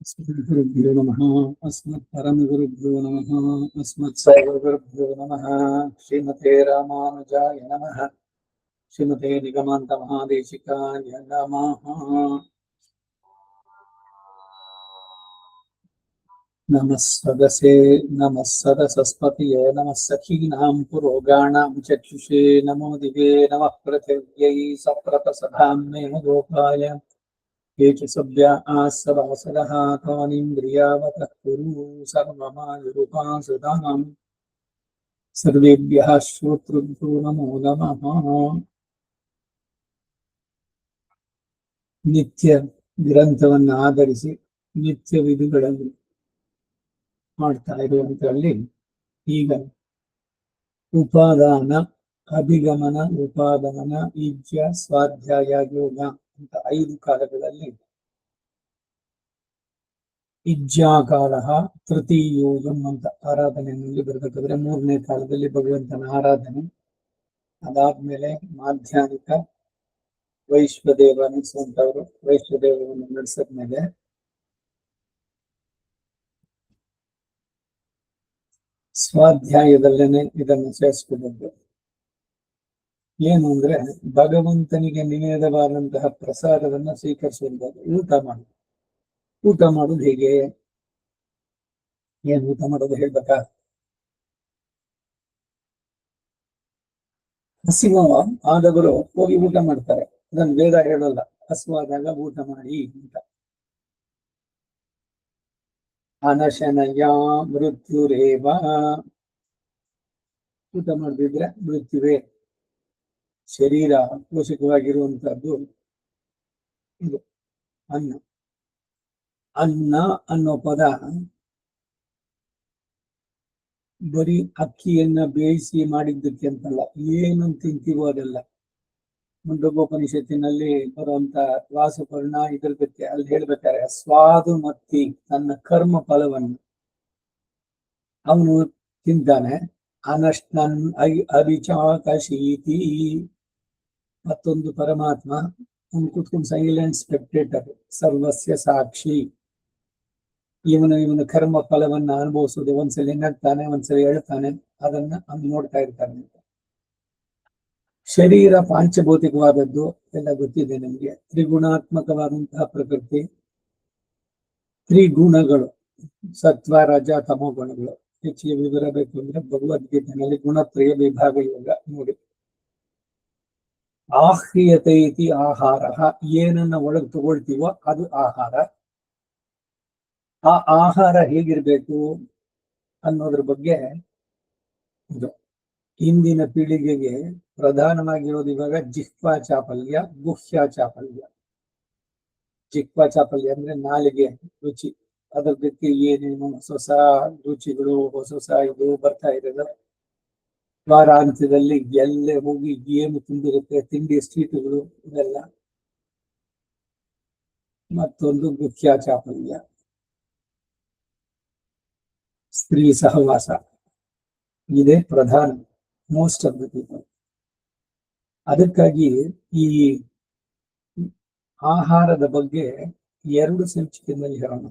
अस्मद्गुरुभ्यो नमः। अस्मत्परमगुरुभ्यो नमः। अस्मत्सर्वगुरुभ्यो नमः। श्रीमते रामानुजाय नमः। श्रीमते निगमान्तमहादेशिकाय नमः। नमः सदसे नमः सदसस्पतये नमः सखीनां पुरोगाणां चक्षुषे नमो दिवे नमः पृथिव्यै सप्रतसधाम्ने गोपाय ये च सभ्या आसवासरः तानीन्द्रियावतः कुरु सर्वमायुरुपासदाम् सर्वेभ्यः श्रोतृभ्यो नमो नमः। ನಿತ್ಯ ಗ್ರಂಥವನ್ನು ಆಧರಿಸಿ ನಿತ್ಯ ವಿಧಿಗಳನ್ನು ಮಾಡ್ತಾ ಇರುವಂತರಲ್ಲಿ ಈಗ ಉಪಾದಾನ, ಅಭಿಗಮನ, ಉಪಾದಾನ, ಈಜ್ಯ, ಸ್ವಾಧ್ಯಾಯ, ಯೋಗ ಅಂತ 5 ಕಾಲಗಳಲ್ಲಿ ಇಜ್ಜಾಕಾಲ ತೃತೀಯೋಗಂ ಅಂತ ಆರಾಧನೆಯಲ್ಲಿ ಬರಬೇಕಾದ್ರೆ 3ನೇ ಕಾಲದಲ್ಲಿ ಭಗವಂತನ ಆರಾಧನೆ, ಅದಾದ್ಮೇಲೆ ಮಾಧ್ಯಾನಿಕ ವೈಶ್ವದೇವ ಅನಿಸುವಂತವ್ರು ವೈಶ್ವದೇವವನ್ನು ನಡೆಸಿದ್ಮೇಲೆ ಸ್ವಾಧ್ಯಾಯದಲ್ಲೇನೆ ಇದನ್ನು ಸೇರಿಸ್ಕೊಬೇಕು. ಏನು ಅಂದ್ರೆ ಭಗವಂತನಿಗೆ ನಿವೇದವಾದಂತಹ ಪ್ರಸಾದವನ್ನ ಸ್ವೀಕರಿಸುವಂತ ಊಟ ಮಾಡುದು ಹೇಗೆ, ಏನ್ ಊಟ ಮಾಡೋದು ಹೇಳ್ಬೇಕಾ? ಹಸಿವು ಆದವರು ಹೋಗಿ ಊಟ ಮಾಡ್ತಾರೆ, ಅದನ್ನು ವೇದ ಹೇಳಲ್ಲ. ಹಸುವಾದಾಗ ಊಟ ಮಾಡಿ ಅಂತ. ಅನಶನಯ ಮೃತ್ಯುರೇವ, ಊಟ ಮಾಡದಿದ್ರೆ ಮೃತ್ಯುವೇ. ಶರೀರ ಪೋಷಕವಾಗಿರುವಂತಹದ್ದು ಇದು ಅನ್ನ. ಅನ್ನ ಅನ್ನೋ ಪದ ಬರೀ ಅಕ್ಕಿಯನ್ನ ಬೇಯಿಸಿ ಮಾಡಿದ್ದಕ್ಕೆ ಅಂತಲ್ಲ, ಏನು ತಿಂತೀವೋ ಅದೆಲ್ಲ. ಮುಂಡಗೋಪನಿಷತ್ತಿನಲ್ಲಿ ಬರುವಂತ ವಾಸಪರ್ಣ ಇದ್ರ ಬಗ್ಗೆ ಅಲ್ಲಿ ಹೇಳ್ಬೇಕಾರೆ ಸ್ವಾದು ಮತ್ತಿ ತನ್ನ ಕರ್ಮ ಫಲವನ್ನು ಅವನು ತಿಂತಾನೆ. ಅನಷ್ಟನ್ ಅವಿಚಾಕಶೀತಿ, ಮತ್ತೊಂದು ಪರಮಾತ್ಮ ಅವನು ಕೂತ್ಕೊಂಡು ಸೈಲೆಂಟ್ ಸ್ಪೆಕ್ಟೇಟರ್, ಸರ್ವಸ್ಯ ಸಾಕ್ಷಿ. ಇವನ ಕರ್ಮ ಫಲವನ್ನ ಅನುಭವಿಸೋದು, ಒಂದ್ಸಲಿ ನಗ್ತಾನೆ, ಒಂದ್ಸಲಿ ಹೇಳ್ತಾನೆ, ಅದನ್ನ ಅವ್ನು ನೋಡ್ತಾ ಇರ್ತಾನೆ. ಶರೀರ ಪಾಂಚಭೌತಿಕವಾದದ್ದು ಎಲ್ಲ ಗೊತ್ತಿದೆ ನಮ್ಗೆ. ತ್ರಿಗುಣಾತ್ಮಕವಾದಂತಹ ಪ್ರಕೃತಿ, ತ್ರಿಗುಣಗಳು, ಸತ್ವ, ರಜ, ತಮೋ ಗುಣಗಳು. ಹೆಚ್ಚಿಗೆ ವಿವರ ಬೇಕು ಅಂದ್ರೆ ಭಗವದ್ಗೀತೆಯಲ್ಲಿ ಗುಣತ್ರಯ ವಿಭಾಗ ಯೋಗ ನೋಡಿ. ಆಹ್ರಿಯತೆ ಇತಿ ಆಹಾರ, ಏನನ್ನ ಒಳಗೆ ತಗೊಳ್ತೀವೋ ಅದು ಆಹಾರ. ಆ ಆಹಾರ ಹೇಗಿರ್ಬೇಕು ಅನ್ನೋದ್ರ ಬಗ್ಗೆ ಇದು ಇಂದಿನ ಪೀಳಿಗೆಗೆ ಪ್ರಧಾನವಾಗಿರೋದು ಇವಾಗ ಜಿಹ್ವಾ ಚಾಪಲ್ಯ, ಗುಹ್ಯ ಚಾಪಲ್ಯ. ಜಿಹ್ವಾ ಚಾಪಲ್ಯ ಅಂದ್ರೆ ನಾಲಿಗೆ ರುಚಿ, ಅದ್ರ ಬಗ್ಗೆ ಏನೇನು ಹೊಸ ರುಚಿಗಳು, ಹೊಸ ಇದು ಬರ್ತಾ ಇರೋದು. ವಾರಾಂತ್ಯದಲ್ಲಿ ಎಲ್ಲೇ ಹೋಗಿ ಏನು ತುಂಬಿರುತ್ತೆ, ತಿಂಡಿ ಸ್ಟ್ರೀಟ್ಗಳು ಇವೆಲ್ಲ. ಮತ್ತೊಂದು ಗುಹ್ಯ ಚಾಪಲ್ಯ, ಸ್ತ್ರೀ ಸಹವಾಸ. ಇದೇ ಪ್ರಧಾನ, ಮೋಸ್ಟ್ ಆಫ್ ದ ಪೀಪಲ್. ಅದಕ್ಕಾಗಿ ಈ ಆಹಾರದ ಬಗ್ಗೆ 2 ಸಂಚಿಕೆಯಲ್ಲಿ ಹೇಳೋಣ.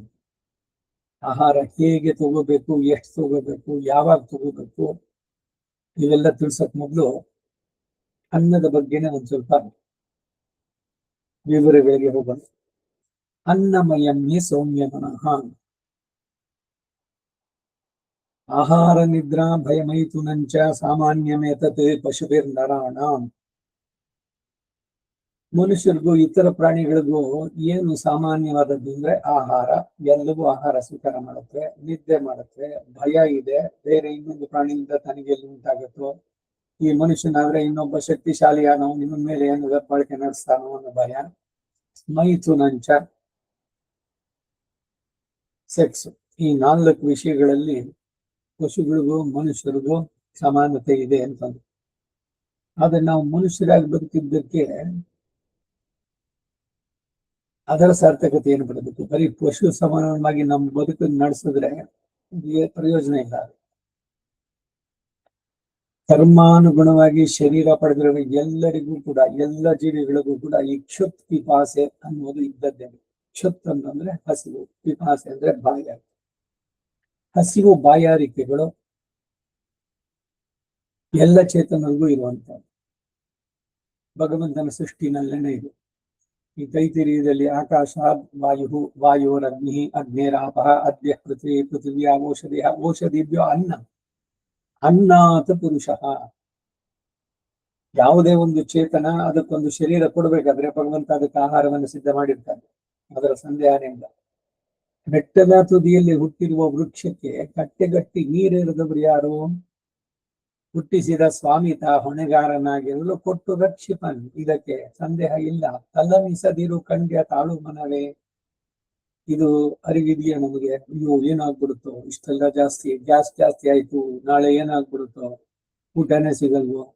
ಆಹಾರ ಹೇಗೆ ತಗೋಬೇಕು, ಎಷ್ಟು ತಗೋಬೇಕು, ಯಾವಾಗ ತಗೋಬೇಕು, ಇವೆಲ್ಲ ತಿಳ್ಸಕ್ ಮೊದಲು ಅನ್ನದ ಬಗ್ಗೆನೇ ಒಂದ್ ಸ್ವಲ್ಪ ವಿವರಗಳಿಗೆ ಹೋಗೋಣ. ಅನ್ನಮಯಮ್ಯ ಸೌಮ್ಯಮನಃ, ಆಹಾರ ನಿದ್ರಾ ಭಯಮೈಥುನಂಚ ಸಾಮಾನ್ಯಮೇತತ್ ಪಶುಭಿರ್ನರಾಣಾಂ. ಮನುಷ್ಯರಿಗೂ ಇತರ ಪ್ರಾಣಿಗಳಿಗೂ ಏನು ಸಾಮಾನ್ಯವಾದದ್ದು ಅಂದ್ರೆ ಆಹಾರ. ಎಲ್ಲವೂ ಆಹಾರ ಸ್ವೀಕಾರ ಮಾಡುತ್ತೆ, ನಿದ್ದೆ ಮಾಡುತ್ತೆ, ಭಯ ಇದೆ. ಬೇರೆ ಇನ್ನೊಂದು ಪ್ರಾಣಿಯಿಂದ ತನಗೆ ಎಲ್ಲಿ ಉಂಟಾಗುತ್ತೋ, ಈ ಮನುಷ್ಯನಾದ್ರೆ ಇನ್ನೊಬ್ಬ ಶಕ್ತಿಶಾಲಿಯಾನೋ ನಿಮ್ಮ ಮೇಲೆ ಏನು ದಬ್ಬಾಳಿಕೆ ನಡೆಸ್ತಾನೋ ಅನ್ನೋ ಭಯ. ಮೈಥುನಂಚ, ಸೆಕ್ಸ್. ಈ 4 ವಿಷಯಗಳಲ್ಲಿ ಪಶುಗಳಿಗೂ ಮನುಷ್ಯರಿಗೂ ಸಮಾನತೆ ಇದೆ ಅಂತಂದು. ಆದ್ರೆ ನಾವು ಮನುಷ್ಯರಾಗಿ ಬದುಕಿದ್ದಕ್ಕೆ ಅದರ ಸಾರ್ಥಕತೆ ಏನು ಪಡಬೇಕು? ಬರೀ ಪಶು ಸಮಾನವಾಗಿ ನಮ್ಮ ಬದುಕನ್ನು ನಡೆಸಿದ್ರೆ ಪ್ರಯೋಜನ ಇಲ್ಲ. ಕರ್ಮಾನುಗುಣವಾಗಿ ಶರೀರ ಪಡೆದಿರುವ ಎಲ್ಲರಿಗೂ ಕೂಡ, ಎಲ್ಲ ಜೀವಿಗಳಿಗೂ ಕೂಡ ಇಕ್ಷುತ್ ಪಿಪಾಸೆ ಅನ್ನೋದು ಇದ್ದದ್ದೇ. ಕ್ಷುತ್ ಅಂತಂದ್ರೆ ಹಸಿವು, ಪಿಪಾಸೆ ಅಂದ್ರೆ ಬಾಯಾರಿಕೆ. ಹಸಿವು ಬಾಯಾರಿಕೆಗಳು ಎಲ್ಲ ಚೇತನರಿಗೂ ಇರುವಂತದ್ದು. ಭಗವಂತನ ಸೃಷ್ಟಿನಲ್ಲೇನೆ ಇದೆ. ಈ ತೈತಿರೀಯದಲ್ಲಿ ಆಕಾಶ ವಾಯು, ವಾಯೋರಗ್ನಿ, ಅಗ್ನೇರಾಪ, ಅದ್ಯ ಪೃಥ್ವಿ, ಪೃಥಿವ್ಯಾ ಓಷಧಿಯ, ಓಷಧಿಭ್ಯೋ ಅನ್ನ, ಅನ್ನಾತ್ ಪುರುಷ. ಯಾವುದೇ ಒಂದು ಚೇತನ ಅದಕ್ಕೊಂದು ಶರೀರ ಕೊಡಬೇಕಾದ್ರೆ ಭಗವಂತ ಅದಕ್ಕೆ ಆಹಾರವನ್ನು ಸಿದ್ಧ ಮಾಡಿರ್ತಾನೆ, ಅದರ ಸಂದೇಹನೇ ಇಲ್ಲ. ಬೆಟ್ಟದ ತುದಿಯಲ್ಲಿ ಹುಟ್ಟಿರುವ ವೃಕ್ಷಕ್ಕೆ ಕಟ್ಟೆಗಟ್ಟಿ ನೀರೆರೆದವರು ಯಾರು? ಹುಟ್ಟಿಸಿದ ಸ್ವಾಮಿತ ಹೊಣೆಗಾರನಾಗಿರಲು ಕೊಟ್ಟು ರಕ್ಷಿಪನ್, ಇದಕ್ಕೆ ಸಂದೇಹ ಇಲ್ಲ. ತಲ್ಲನಿಸದಿರು ಕಂಡ್ಯ ತಾಳು ಮನವೇ. ಇದು ಅರಿವಿದೆಯಾ ನಮಗೆ? ಅಯ್ಯೋ ಏನಾಗ್ಬಿಡುತ್ತೋ, ಇಷ್ಟೆಲ್ಲ ಜಾಸ್ತಿ, ಗ್ಯಾಸ್ ಜಾಸ್ತಿ ಆಯ್ತು, ನಾಳೆ ಏನಾಗ್ಬಿಡುತ್ತೋ, ಊಟನೇ ಸಿಗಲ್ವೋ.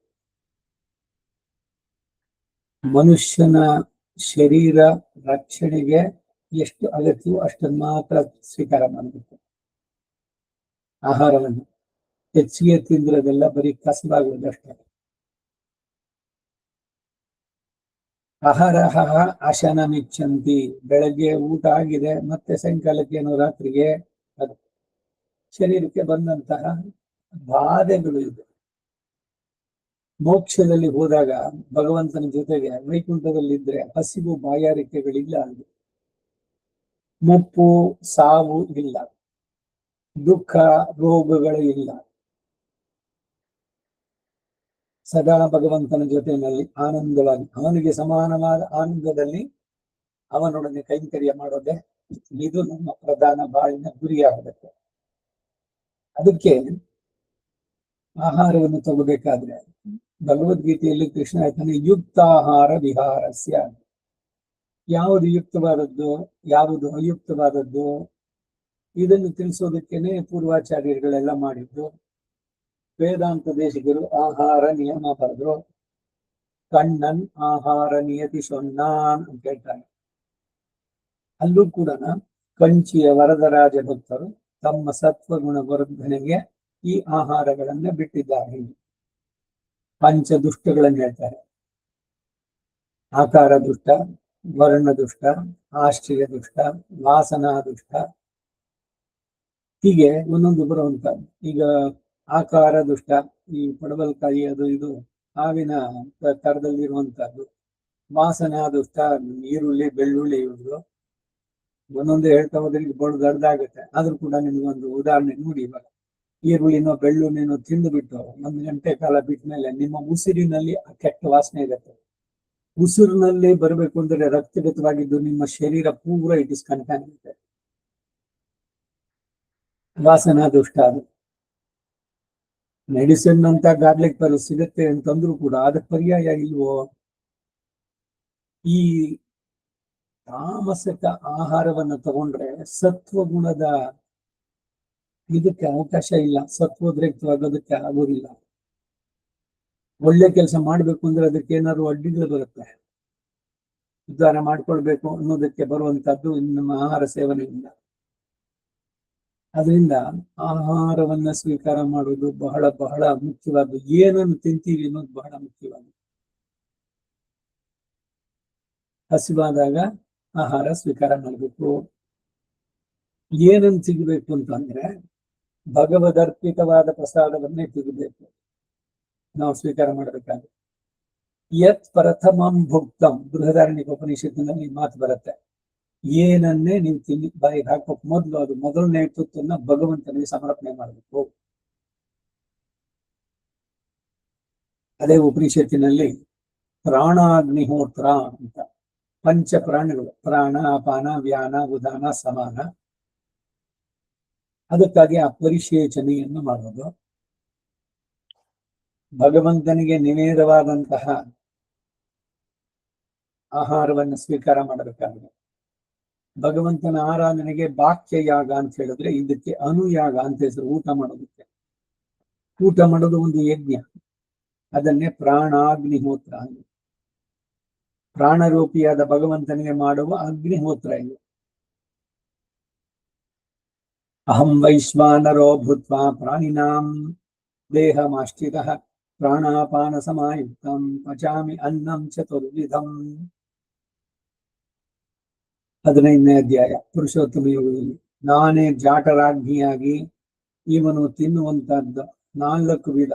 ಮನುಷ್ಯನ ಶರೀರ ರಕ್ಷಣೆಗೆ ಎಷ್ಟು ಅಗತ್ಯವೋ ಅಷ್ಟನ್ನು ಮಾತ್ರ ಸ್ವೀಕಾರ ಮಾಡಬೇಕು ಆಹಾರವನ್ನು. ಹೆಚ್ಚಿಗೆ ತಿಂದ್ರದೆಲ್ಲ ಬರೀ ಕಸಬಾಗುವುದಷ್ಟೇ. ಆಹಾರ ಆಶನ ಮಿಚ್ಚಂತಿ, ಬೆಳಗ್ಗೆ ಊಟ ಆಗಿದೆ ಮತ್ತೆ ಸಾಯಂಕಾಲಕ್ಕೇನು ರಾತ್ರಿಗೆ ಅದು ಶರೀರಕ್ಕೆ ಬಂದಂತಹ ಬಾಧೆಗಳು ಇದೆ. ಮೋಕ್ಷದಲ್ಲಿ ಹೋದಾಗ ಭಗವಂತನ ಜೊತೆಗೆ ವೈಕುಂಠದಲ್ಲಿದ್ರೆ ಹಸಿವು ಬಾಯಾರಿಕೆಗಳಿಲ್ಲ, ಅಲ್ಲಿ ಮುಪ್ಪು ಸಾವು ಇಲ್ಲ, ದುಃಖ ರೋಗಗಳು ಇಲ್ಲ. ಸದಾ ಭಗವಂತನ ಜೊತೆಯಲ್ಲಿ ಆನಂದವಾಗಿ ಅವನಿಗೆ ಸಮಾನವಾದ ಆನಂದದಲ್ಲಿ ಅವನೊಡನೆ ಕೈಂಕರ್ಯ ಮಾಡೋದೇ ಇದು ನಮ್ಮ ಪ್ರಧಾನ ಬಾಳಿನ ಗುರಿಯಾಗಬೇಕು. ಅದಕ್ಕೆ ಆಹಾರವನ್ನು ತಗೋಬೇಕಾದ್ರೆ ಭಗವದ್ಗೀತೆಯಲ್ಲಿ ಕೃಷ್ಣ ಹೇಳ್ತಾನೆ, ಯುಕ್ತಾಹಾರ ವಿಹಾರಸ್ಯ. ಯಾವುದು ಯುಕ್ತವಾದದ್ದು, ಯಾವುದು ಅಯುಕ್ತವಾದದ್ದು, ಇದನ್ನು ತಿಳಿಸೋದಕ್ಕೇನೆ ಪೂರ್ವಾಚಾರ್ಯರುಗಳೆಲ್ಲ ಮಾಡಿದ್ದು. ವೇದಾಂತ ದೇಶಿಗರು ಆಹಾರ ನಿಯಮ ಬರೆದ್ರು. ಕಣ್ಣನ್ ಆಹಾರ ನಿಯತಿ ಸೊನ್ನಾನ್ ಅಂತ ಹೇಳ್ತಾರೆ. ಅಲ್ಲೂ ಕೂಡ ಕಂಚಿಯ ವರದರಾಜ ಭಕ್ತರು ತಮ್ಮ ಸತ್ವಗುಣ ವರ್ಧನೆಗೆ ಈ ಆಹಾರಗಳನ್ನ ಬಿಟ್ಟಿದ್ದಾರೆ. ಪಂಚದುಷ್ಟಗಳನ್ನು ಹೇಳ್ತಾರೆ. ಆಕಾರ ದುಷ್ಟ, ವರ್ಣ ದುಷ್ಟ, ಆಶ್ಚರ್ಯ ದುಷ್ಟ, ವಾಸನಾ ದುಷ್ಟ, ಹೀಗೆ ಒಂದೊಂದು ಬರುವಂತದ್ದು. ಈಗ ಆಕಾರ ದುಷ್ಟ, ಈ ಪಡವಲಕಾಯಿ ಅದು ಇದು ಹಾವಿನ ತರದಲ್ಲಿರುವಂತದ್ದು. ವಾಸನಾ ದುಷ್ಟ, ಈರುಳ್ಳಿ ಬೆಳ್ಳುಳ್ಳಿ ಇವರು ಒಂದೊಂದು ಹೇಳ್ತಾ ಹೋದ್ರೆ ಈಗ ಬಹಳ ದೊಡ್ಡದಾಗುತ್ತೆ. ಆದ್ರೂ ಕೂಡ ನಿಮ್ಗೊಂದು ಉದಾಹರಣೆ ನೋಡಿ. ಇವಾಗ ಈರುಳ್ಳಿನೋ ಬೆಳ್ಳುಳ್ಳಿನೋ ತಿಂದು ಬಿಟ್ಟು 1 ಗಂಟೆ ಕಾಲ ಬಿಟ್ಟ ಮೇಲೆ ನಿಮ್ಮ ಉಸಿರಿನಲ್ಲಿ ಕೆಟ್ಟ ವಾಸನೆ ಇರುತ್ತೆ. ಉಸಿರಿನಲ್ಲಿ ಬರಬೇಕು ಅಂದ್ರೆ ರಕ್ತಗತವಾಗಿದ್ದು ನಿಮ್ಮ ಶರೀರ ಪೂರ ಇಟ್ ಇಸ್ ಕಂಟಾಮಿನೇಟೆಡ್. ವಾಸನಾ ದುಷ್ಟ. ಅದು ಮೆಡಿಸಿನ್ ಅಂತ ಗಾರ್ಲಿಕ್ ಪೆಲ್ ಸಿಗುತ್ತೆ ಅಂತಂದ್ರೂ ಕೂಡ ಅದಕ್ಕೆ ಪರ್ಯಾಯ ಇಲ್ವೋ? ಈ ತಾಮಸಿಕ ಆಹಾರವನ್ನು ತಗೊಂಡ್ರೆ ಸತ್ವಗುಣದ ಇದಕ್ಕೆ ಅವಕಾಶ ಇಲ್ಲ, ಸತ್ವೋದ್ರೇಕ್ತವಾಗೋದಕ್ಕೆ ಆಗೋದಿಲ್ಲ. ಒಳ್ಳೆ ಕೆಲಸ ಮಾಡ್ಬೇಕು ಅಂದ್ರೆ ಅದಕ್ಕೆ ಏನಾದ್ರು ಅಡ್ಡಿಗಳು ಬರುತ್ತೆ. ಉದ್ಧಾರ ಮಾಡ್ಕೊಳ್ಬೇಕು ಅನ್ನೋದಕ್ಕೆ ಬರುವಂತದ್ದು ನಮ್ಮ ಆಹಾರ ಸೇವನೆಯಿಂದ. ಅದರಿಂದ ಆಹಾರವನ್ನ ಸ್ವೀಕಾರ ಮಾಡುವುದು ಬಹಳ ಬಹಳ ಮುಖ್ಯವಾದ್ದು. ಏನನ್ನು ತಿಂತೀವಿ ಅನ್ನೋದು ಬಹಳ ಮುಖ್ಯವಾದ್ದು. ಹಸಿವಾದಾಗ ಆಹಾರ ಸ್ವೀಕಾರ ಮಾಡಬೇಕು. ಏನನ್ನು ಸಿಗಬೇಕು ಅಂತಂದ್ರೆ ಭಗವದರ್ಪಿತವಾದ ಪ್ರಸಾದವನ್ನೇ ಸಿಗಬೇಕು ನಾವು ಸ್ವೀಕಾರ ಮಾಡಬೇಕಾದ್ರೆ. ಯತ್ ಪ್ರಥಮಂ ಭುಕ್ತಂ, ಬೃಹದಾರಣ್ಯಕ ಉಪನಿಷತ್ತಿನಲ್ಲಿ ಮಾತು ಬರುತ್ತೆ. ಏನನ್ನೇ ನೀವು ತಿನ್ನಿ ಬಾಯಿಗೆ ಹಾಕೋಕ್ ಮೊದಲು ಅದು ಮೊದಲನೇ ತುತ್ತನ್ನ ಭಗವಂತನಿಗೆ ಸಮರ್ಪಣೆ ಮಾಡಬೇಕು. ಅದೇ ಉಪನಿಷತ್ತಿನಲ್ಲಿ ಪ್ರಾಣಾಗ್ನಿಹೋತ್ರ ಅಂತ ಪಂಚ ಪ್ರಾಣಿಗಳು, ಪ್ರಾಣ ಅಪಾನ ವ್ಯಾನ ಉದಾನ ಸಮಾನ. ಅದಕ್ಕಾಗಿ ಆ ಪರಿಶೇಚನೆಯನ್ನು ಮಾಡೋದು. ಭಗವಂತನಿಗೆ ನಿವೇದವಾದಂತಹ ಆಹಾರವನ್ನು ಸ್ವೀಕಾರ ಮಾಡಬೇಕಾಗಿದೆ. ಭಗವಂತನ ಆರಾಧನೆಗೆ ಬಾಕ್ಯ ಯಾಗ ಅಂತ ಹೇಳಿದ್ರೆ ಇದಕ್ಕೆ ಅನುಯಾಗ ಅಂತ ಹೆಸರು. ಊಟ ಮಾಡೋದಕ್ಕೆ, ಊಟ ಮಾಡೋದು ಒಂದು ಯಜ್ಞ. ಅದನ್ನೇ ಪ್ರಾಣಾಗ್ನಿಹೋತ್ರ. ಪ್ರಾಣರೂಪಿಯಾದ ಭಗವಂತನಿಗೆ ಮಾಡುವ ಅಗ್ನಿಹೋತ್ರ ಇದು. ಅಹಂ ವೈಶ್ವಾನರೋ ಭೂತ್ವಾ ಪ್ರಾಣಿನಾಂ ದೇಹಮಾಶ್ರಿತಃ ಪ್ರಾಣಾಪಾನ ಸಮಾಯುಕ್ತಂ ಪಚಾಮಿ ಅನ್ನಂ ಚತುರ್ವಿಧಂ. 15ನೇ ಅಧ್ಯಾಯ ಪುರುಷೋತ್ತಮ ಯೋಗದಲ್ಲಿ ನಾನೇ ಜಾಟರಾಜ್ಞಿಯಾಗಿ ಇವನು ತಿನ್ನುವಂತಹದ್ದು 4 ವಿಧ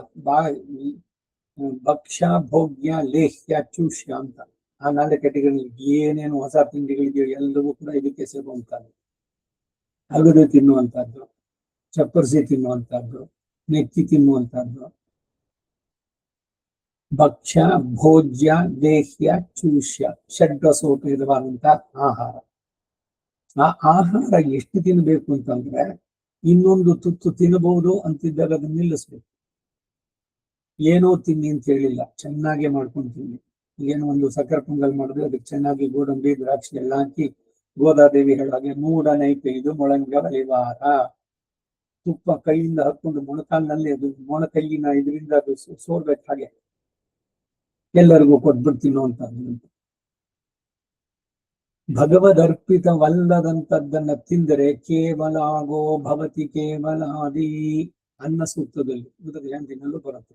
ಭಕ್ಷ್ಯ ಭೋಗ್ಯ ಲೇಹ್ಯ ಚೂಷ್ಯ ಅಂತ ಆ 4 ಕೆಟಗರಿ ಏನೇನು ಹೊಸ ತಿಂಡಿಗಳಿದೆಯೋ ಎಲ್ಲವೂ ಕೂಡ ಇದಕ್ಕೆ ಸೇರುವಂತಹದ್ದು. ಅಗದು ತಿನ್ನುವಂತಹದ್ದು, ಚಪ್ಪರಿಸಿ ತಿನ್ನುವಂತಹದ್ದು, ನೆಕ್ಕಿ ತಿನ್ನುವಂತಹದ್ದು, ಭಕ್ಷ್ಯ ಭೋಜ್ಯ ಲೇಹ್ಯ ಚೂಷ್ಯ ಷಡ್ರಸೋಪೇತವಾದಂತಹ ಆಹಾರ. ಆ ಆಹಾರ ಎಷ್ಟು ತಿನ್ಬೇಕು ಅಂತಂದ್ರೆ ಇನ್ನೊಂದು ತುತ್ತು ತಿನ್ನಬಹುದು ಅಂತಿದ್ದಾಗ ಅದನ್ನ ನಿಲ್ಲಿಸ್ಬೇಕು. ಏನೋ ತಿನ್ನಿ ಅಂತ ಹೇಳಿಲ್ಲ, ಚೆನ್ನಾಗಿ ಮಾಡ್ಕೊಂಡು ತಿನ್ನಿ. ಏನೋ ಒಂದು ಸಕ್ಕರೆ ಪೊಂಗಲ್ ಮಾಡಿದ್ರೆ ಅದಕ್ಕೆ ಚೆನ್ನಾಗಿ ಗೋಡಂಬಿ ದ್ರಾಕ್ಷಿ ಎಲ್ಲ ಹಾಕಿ ಗೋದಾದೇವಿ ಹೇಳಾಗೆ ಮೂಢ ನೈವೇದ್ಯ ಮೊಳಂಗ ಬಲಿವಾರ. ತುಪ್ಪ ಕೈಯಿಂದ ಹತ್ಕೊಂಡು ಮೊಣಕಾಲಿನಲ್ಲಿ ಅದು ಮೊಣಕೈಯಿನ ಇದರಿಂದ ಅದು ಸೋರ್ಬೇಕು, ಹಾಗೆ ಎಲ್ಲರಿಗೂ ಕೊಟ್ಬಿಟ್ಟು ತಿನ್ನುವಂತದ್ದು. ಭಗವದರ್ಪಿತವಲ್ಲದಂಥದ್ದನ್ನ ತಿಂದರೆ ಕೇವಲ ಆಗೋ ಭವತಿ ಕೇವಲಾದಿ. ಅನ್ನ ಸೂಕ್ತದಲ್ಲಿ ಜಯಂತಿನಲ್ಲೂ ಬರುತ್ತೆ.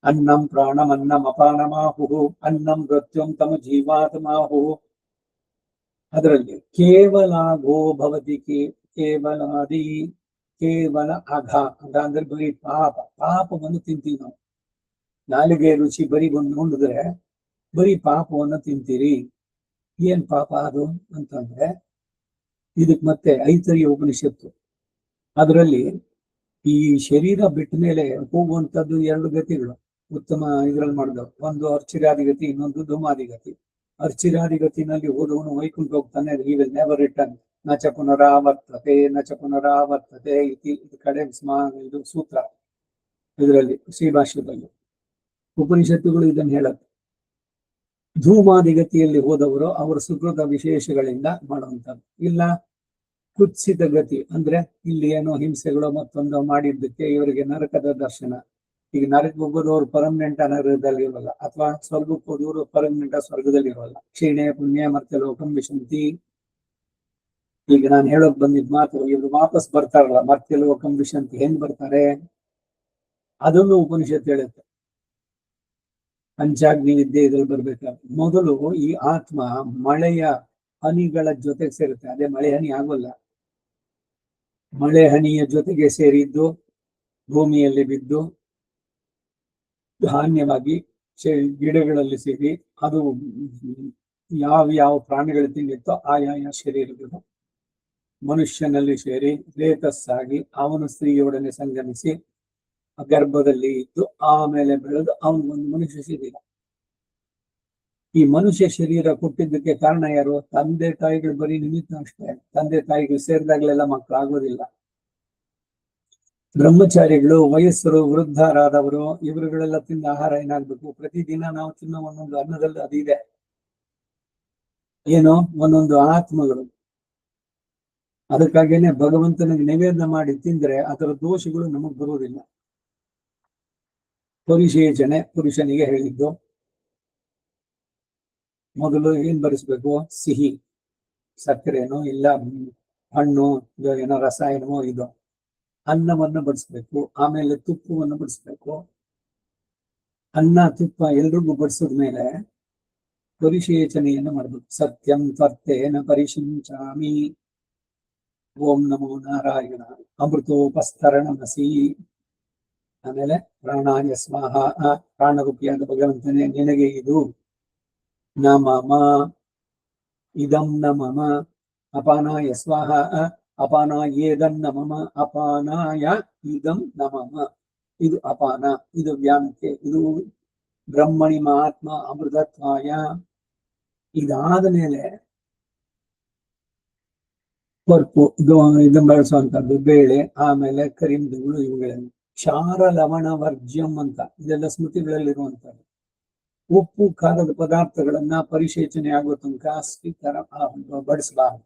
ಅನ್ನಂ ಪ್ರಾಣಂ ಅನ್ನಂ ಅಪಾನಮಾಹು ಅನ್ನಂ ಮೃತ್ಯುಂ ತಮ ಜೀವಾತ್ಮಾಹು. ಅದರಲ್ಲಿ ಕೇವಲಾಗೋ ಭವತಿ ಕೇವಲಾದಿ, ಕೇವಲ ಅಘ ಅಂದ್ರೆ ಬರೀ ಪಾಪವನ್ನು ತಿಂತೀವಿ ನಾವು. ನಾಲಿಗೆ ರುಚಿ ಬರೀ ಬಂದು ನೋಡಿದ್ರೆ ಬರೀ ಪಾಪವನ್ನು ತಿಂತೀರಿ. ಏನ್ ಪಾಪ ಅದು ಅಂತಂದ್ರೆ ಇದಕ್ ಮತ್ತೆ ಐತರಿಯ ಉಪನಿಷತ್ತು, ಅದರಲ್ಲಿ ಈ ಶರೀರ ಬಿಟ್ಟ ಮೇಲೆ ಹೋಗುವಂತದ್ದು 2 ಗತಿಗಳು ಉತ್ತಮ ಇದ್ರಲ್ಲಿ ಮಾಡಿದವು. ಒಂದು ಅರ್ಚಿರಾದಿಗತಿ, ಇನ್ನೊಂದು ಧೂಮಾದಿಗತಿ. ಅರ್ಚಿರಾದಿಗತಿನಲ್ಲಿ ಹೋದವನು ವೈಕುಂಠ ಹೋಗ್ತಾನೆ, he will never return. ನಚ ಪುನರಾವರ್ತತೆ ನಚ ಪುನರಾವರ್ತತೆ ಇದು ಕಡೆ ಇದು ಸೂತ್ರ ಇದರಲ್ಲಿ ಶ್ರೀಭಾಷ್ಯದಲ್ಲಿ ಉಪನಿಷತ್ತುಗಳು ಇದನ್ನು ಹೇಳುತ್ತೆ. ಧೂಮಾದಿಗತಿಯಲ್ಲಿ ಹೋದವರು ಅವರ ಸುಕೃತ ವಿಶೇಷಗಳಿಂದ ಮಾಡುವಂಥದ್ದು. ಇಲ್ಲ ಕುತ್ಸಿತ ಗತಿ ಅಂದ್ರೆ ಇಲ್ಲಿ ಏನೋ ಹಿಂಸೆಗಳು ಮತ್ತೊಂದು ಮಾಡಿದ್ದಕ್ಕೆ ಇವರಿಗೆ ನರಕದ ದರ್ಶನ. ಈಗ ನರಕಕ್ಕೆ ಹೋಗೋದವ್ರು ಪರ್ಮನೆಂಟ್ ನರಕದಲ್ಲಿ ಇರೋಲ್ಲ, ಅಥವಾ ಸ್ವರ್ಗಕ್ಕೆ ಹೋದವರು ಪರ್ಮನೆಂಟ್ ಸ್ವರ್ಗದಲ್ಲಿ ಇರೋಲ್ಲ. ಕ್ಷೀಣೆ ಪುಣ್ಯ ಮತ್ತೆ ಲೋಕಂ ವಿಶಂತಿ. ಈಗ ನಾನು ಹೇಳೋಕ್ ಬಂದಿದ್ ಮಾತು, ಇವ್ರು ವಾಪಸ್ ಬರ್ತಾರಲ್ಲ ಮತ್ತೆ ಲೋಕಂ ವಿಶಂತಿ, ಹೆಂಗ್ ಬರ್ತಾರೆ ಅದನ್ನು ಉಪನಿಷತ್ತು ಹೇಳುತ್ತೆ. ಪಂಚಾಗ್ನಿ ವಿದ್ಯೆ ಇದ್ರಲ್ಲಿ ಬರ್ಬೇಕಾದ್ರೆ ಮೊದಲು ಈ ಆತ್ಮ ಮಳೆಯ ಹನಿಗಳ ಜೊತೆಗೆ ಸೇರುತ್ತೆ. ಅದೇ ಮಳೆ ಹನಿ ಆಗೋಲ್ಲ, ಮಳೆ ಹನಿಯ ಜೊತೆಗೆ ಸೇರಿದ್ದು ಭೂಮಿಯಲ್ಲಿ ಬಿದ್ದು ಧಾನ್ಯವಾಗಿ ಗಿಡಗಳಲ್ಲಿ ಸೇರಿ ಅದು ಯಾವ ಪ್ರಾಣಿಗಳು ತಿಂದಿತ್ತೋ ಆಯಾ ಶರೀರಗಳು ಮನುಷ್ಯನಲ್ಲಿ ಸೇರಿ ರೇತಸ್ಸಾಗಿ ಅವನು ಸ್ತ್ರೀಯೊಡನೆ ಸಂಗಮಿಸಿ ಗರ್ಭದಲ್ಲಿ ಇದ್ದು ಆಮೇಲೆ ಬೆಳೆದು ಅವನಿಗೊಂದು ಮನುಷ್ಯ ಶರೀರ. ಈ ಮನುಷ್ಯ ಶರೀರ ಕೊಟ್ಟಿದ್ದಕ್ಕೆ ಕಾರಣ ಯಾರು? ತಂದೆ ತಾಯಿಗಳು ಬರೀ ನಿಮಿತ್ತ ಅಷ್ಟೇ. ತಂದೆ ತಾಯಿಗಳು ಸೇರಿದಾಗಲೆಲ್ಲ ಮಕ್ಕಳು ಆಗೋದಿಲ್ಲ. ಬ್ರಹ್ಮಚಾರಿಗಳು, ವಯಸ್ಸರು, ವೃದ್ಧರಾದವರು ಇವರುಗಳೆಲ್ಲ ತಿಂದ ಆಹಾರ ಏನಾಗ್ಬೇಕು? ಪ್ರತಿದಿನ ನಾವು ತಿನ್ನೋ ಒಂದೊಂದು ಅನ್ನದಲ್ಲಿ ಅದಿದೆ. ಏನೋ ಒಂದೊಂದು ಆತ್ಮಗಳು. ಅದಕ್ಕಾಗೇನೆ ಭಗವಂತನಿಗೆ ನೈವೇದ್ಯ ಮಾಡಿ ತಿಂದ್ರೆ ಅದರ ದೋಷಗಳು ನಮಗ್ ಬರುವುದಿಲ್ಲ. ಪರಿಶೇಚನೆ ಪುರುಷನಿಗೆ ಹೇಳಿದ್ದು, ಮೊದಲು ಏನ್ ಬರೆಸ್ಬೇಕು? ಸಿಹಿ ಸಕ್ಕರೆನೋ ಇಲ್ಲ ಹಣ್ಣು ಏನೋ ರಸಾಯನವೋ ಇದು ಅನ್ನವನ್ನು ಬಡಿಸ್ಬೇಕು. ಆಮೇಲೆ ತುಪ್ಪವನ್ನು ಬಡಿಸ್ಬೇಕು. ಅನ್ನ ತುಪ್ಪ ಎಲ್ರಿಗೂ ಬಡಿಸಿದ್ಮೇಲೆ ಪರಿಶೇಚನೆಯನ್ನು ಮಾಡ್ಬೇಕು. ಸತ್ಯಂ ತ್ವರ್ತೇನ ಪರಿಶಿಂಚಾಮಿ ಓಂ ನಮೋ ನಾರಾಯಣ ಅಮೃತೋಪಸ್ತರಣಮಸಿ. ಆಮೇಲೆ ಪ್ರಾಣಾಯ ಸ್ವಾಹ, ಪ್ರಾಣರೂಪಿಯಾದ ಭಗವಂತನೇ ನಿನಗೆ ಇದು. ನ ಮಮ ಇದಂ ನ ಮಮ ಅಪಾನಾಯ ಸ್ವಾಹ, ಅಪಾನಾಯೇದಂ ನ ಮಮ ಅಪಾನಾಯ ಇದಂ ನ ಮಮ. ಇದು ಅಪಾನ, ಇದು ವ್ಯಾನಕ್ಕೆ, ಇದು ಬ್ರಹ್ಮಣಿ ಮಹಾತ್ಮ ಅಮೃತತ್ವಾಯ. ಇದಾದ ಮೇಲೆ ಪರ್ಪು ಇದನ್ನು ಬಳಸುವಂತದ್ದು ಬೇಳೆ, ಆಮೇಲೆ ಕರಿಂದುಗಳು, ಇವುಗಳನ್ನು ಕ್ಷಾರ ಲವಣ ವರ್ಜ್ಯಂ ಅಂತ ಇದೆಲ್ಲ ಸ್ಮೃತಿಗಳಲ್ಲಿರುವಂತದ್ದು. ಉಪ್ಪು ಖಾರದ ಪದಾರ್ಥಗಳನ್ನ ಪರಿಶೇಚನೆ ಆಗೋ ತನಕ ತರ ಬಡಿಸಬಾರದು.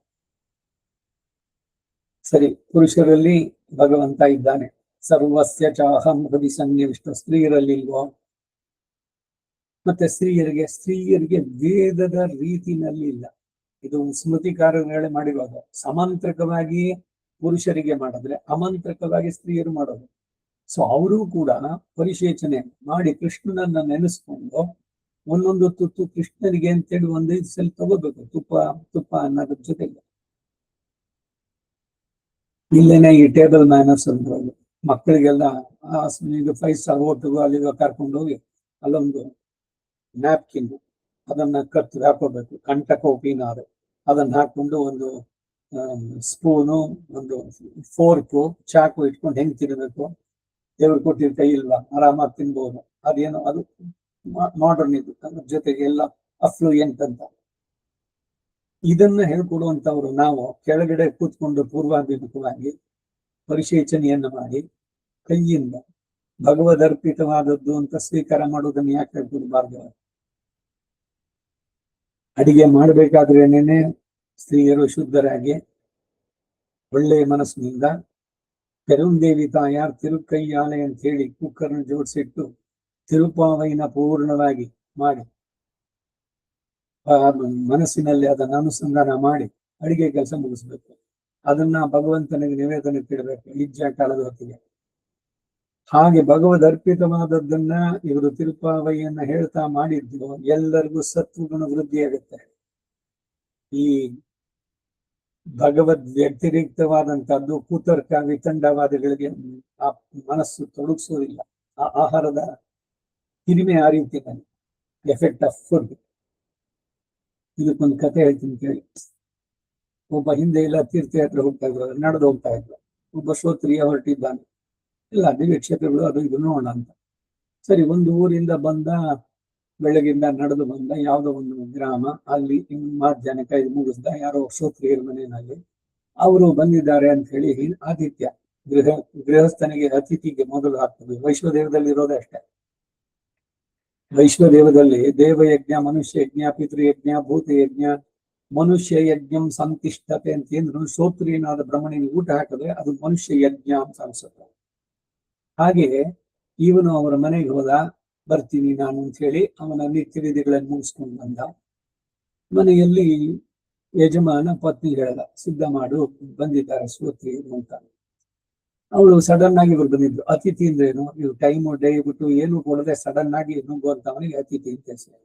ಸರಿ, ಪುರುಷರಲ್ಲಿ ಭಗವಂತ ಇದ್ದಾನೆ. ಸರ್ವಸ್ಯ ಚಾಹಂ ಹೃದಯ ಸನ್ನಿವಿಷ್ಟ. ಸ್ತ್ರೀಯರಲ್ಲಿ ಇಲ್ವೋ? ಮತ್ತೆ ಸ್ತ್ರೀಯರಿಗೆ ವೇದದ ರೀತಿನಲ್ಲಿ ಇಲ್ಲ. ಇದು ಸ್ಮೃತಿಕಾರಗಳೇ ಮಾಡಿರೋದು. ಸಮಾಂತರಿಕವಾಗಿ ಪುರುಷರಿಗೆ ಮಾಡಿದ್ರೆ ಅಮಾಂತರಿಕವಾಗಿ ಸ್ತ್ರೀಯರು ಮಾಡೋದು. ಸೊ ಅವರು ಕೂಡ ಪರಿಶೇಚನೆ ಮಾಡಿ ಕೃಷ್ಣನನ್ನ ನೆನೆಸ್ಕೊಂಡು ಒಂದೊಂದು ತುತ್ತು ಕೃಷ್ಣನಿಗೆ ಅಂತೇಳಿ ಒಂದು ಸಲ ತಗೋಬೇಕು, ತುಪ್ಪ ಅನ್ನೋದ್ರ ಜೊತೆಗೆ. ಇಲ್ಲೇನೆ ಈ ಟೇಬಲ್ ಮ್ಯಾನರ್ಸ್ ಅಂದ್ರೆ ಮಕ್ಕಳಿಗೆಲ್ಲ ಈಗ 5 ಸ್ಟಾರ್ ಹೋಟೆಲ್ ಅಲ್ಲಿಗೆ ಕರ್ಕೊಂಡು ಹೋಗಿ ಅಲ್ಲೊಂದು ನ್ಯಾಪ್ಕಿನ್ ಅದನ್ನ ಕತ್ತು ಹಾಕೋಬೇಕು, ಕಂಠಕೋಪಿನಾರು ಅದನ್ನ ಹಾಕೊಂಡು ಒಂದು ಸ್ಪೂನು, ಒಂದು ಫೋರ್ಕು, ಚಾಕು ಇಟ್ಕೊಂಡು ಹೆಂಗ್ ತಿನ್ಬೇಕು, ದೇವ್ರು ಕೊಟ್ಟಿರ್ ಕೈ ಇಲ್ವಾ, ಆರಾಮಾಗಿ ತಿನ್ಬಹುದು. ಅದೇನೋ ಅದು ಮಾಡರ್ನ್ ಇದು, ಅದ್ರ ಜೊತೆಗೆ ಎಲ್ಲ ಅಫ್ಲೂಯೆಂಟ್ ಅಂತ. ಇದನ್ನ ಹೇಳ್ಕೊಡುವಂತವ್ರು ನಾವು ಕೆಳಗಡೆ ಕೂತ್ಕೊಂಡು ಪೂರ್ವಾಭಿಮುಖವಾಗಿ ಪರಿಶೇಚನೆಯನ್ನು ಮಾಡಿ ಕೈಯಿಂದ ಭಗವದರ್ಪಿತವಾದದ್ದು ಅಂತ ಸ್ವೀಕಾರ ಮಾಡೋದನ್ನ ಯಾಕೆ ಹೇಳ್ಕೊಡ್ಬಾರ್ದು? ಅಡಿಗೆ ಮಾಡ್ಬೇಕಾದ್ರೇನೇನೆ ಸ್ತ್ರೀಯರು ಶುದ್ಧರಾಗಿ ಒಳ್ಳೆಯ ಮನಸ್ಸಿನಿಂದ ಪೆರುಂದೇವಿ ತಾಯಾರ್ ತಿರುಕೈಯಾಲೆ ಅಂತ ಹೇಳಿ ಕುಕ್ಕರ್ನ ಜೋಡಿಸಿಟ್ಟು ತಿರುಪಾವೈನ ಪೂರ್ಣವಾಗಿ ಮಾಡಿ ಮನಸ್ಸಿನಲ್ಲಿ ಅದನ್ನು ಅನುಸಂಧಾನ ಮಾಡಿ ಅಡಿಗೆ ಕೆಲಸ ಮುಗಿಸ್ಬೇಕು. ಅದನ್ನ ಭಗವಂತನಿಗೆ ನಿವೇದನಕ್ಕೆ ಇಡಬೇಕು ಇಜ್ಜ ಕಾಲದ ಹೊತ್ತಿಗೆ. ಹಾಗೆ ಭಗವದ್ ಅರ್ಪಿತವಾದದ್ದನ್ನ ಇವರು ತಿರುಪಾವೈಯನ್ನ ಹೇಳ್ತಾ ಮಾಡಿದ್ದು ಎಲ್ಲರಿಗೂ ಸತ್ವಗುಣ ವೃದ್ಧಿಯಾಗುತ್ತೆ. ಈ ಭಗವದ್ ವ್ಯತಿರಿಕ್ತವಾದಂತಹದ್ದು ಕುತರ್ಕ ವಿತಂಡವಾದಗಳಿಗೆ ಆ ಮನಸ್ಸು ತೊಡಗಿಸೋದಿಲ್ಲ. ಆ ಆಹಾರದ ಹಿರಿಮೆ ಆ ರೀತಿ ಎಫೆಕ್ಟ್ ಆಫ್ ಫುಡ್. ಇದಕ್ಕೊಂದು ಕಥೆ ಹೇಳ್ತೀನಿ ಕೇಳಿ. ಒಬ್ಬ ಹಿಂದೆ ಎಲ್ಲ ತೀರ್ಥಯಾತ್ರೆ ಹೋಗ್ತಾ ಇದ್ರು, ನಡೆದು ಹೋಗ್ತಾ ಇದ್ರು. ಒಬ್ಬ ಶ್ರೋತ್ರಿಯ ಹೊರಟಿದ್ದಾನೆ, ಎಲ್ಲ ದಿವ್ಯ ಕ್ಷೇತ್ರಗಳು ಅದು ಇದು ನೋಡೋಣ ಅಂತ. ಸರಿ, ಒಂದು ಊರಿಂದ ಬಂದ, ಬೆಳಗಿಂದ ನಡೆದು ಬಂದ ಯಾವುದೋ ಒಂದು ಗ್ರಾಮ, ಅಲ್ಲಿ ಮಧ್ಯಾಹ್ನಕ್ಕೆ ಇದು ಮುಗಿಸ್ದ. ಯಾರೋ ಶ್ರೋತ್ರಿಯರ ಮನೆಯಲ್ಲಿ ಅವರು ಬಂದಿದ್ದಾರೆ ಅಂತ ಹೇಳಿ ಆತಿಥ್ಯ, ಗೃಹಸ್ಥನಿಗೆ ಅತಿಥಿಗೆ ಮೊದಲು ಆಗ್ತದೆ. ವೈಶ್ವದೇವದಲ್ಲಿ ಇರೋದೇ ಅಷ್ಟೇ. ವೈಶ್ವದೇವದಲ್ಲಿ ದೇವಯಜ್ಞ, ಮನುಷ್ಯ ಯಜ್ಞ, ಪಿತೃಯಜ್ಞ, ಭೂತಯಜ್ಞ, ಮನುಷ್ಯ ಯಜ್ಞಂ ಸಂತಿಷ್ಠತೆ ಅಂತ ಏನ್ರು ಶ್ರೋತ್ರಿಯನಾದ ಬ್ರಹ್ಮಣಿಗೆ ಊಟ ಹಾಕಿದ್ರೆ ಅದು ಮನುಷ್ಯ ಯಜ್ಞ ಅಂತ ಅನ್ಸುತ್ತೆ. ಹಾಗೆ ಇವನು ಅವರ ಮನೆಗೆ ಹೋದ, ಬರ್ತೀನಿ ನಾನು ಅಂತ ಹೇಳಿ ಅವನ ನಿತ್ಯ ವಿಧಿಗಳನ್ನು ಮುಗಿಸ್ಕೊಂಡು ಬಂದ. ಮನೆಯಲ್ಲಿ ಯಜಮಾನ ಪತ್ನಿ ಹೇಳಲ್ಲ, ಸಿದ್ಧ ಮಾಡು, ಬಂದಿದ್ದಾರೆ ಶ್ರೋತ್ರಿಯರು ಅಂತ. ಅವಳು ಸಡನ್ ಆಗಿ ಇವ್ರು ಬಂದಿದ್ರು. ಅತಿಥಿ ಅಂದ್ರೆ ಏನು, ಇವ್ರು ಟೈಮು ಡೇ ಬಿಟ್ಟು ಏನು ಕೊಡದೆ ಸಡನ್ ಆಗಿ ನುಗ್ಗುವಂತವನಿಗೆ ಅತಿಥಿ ಅಂತ ಹೆಸರು.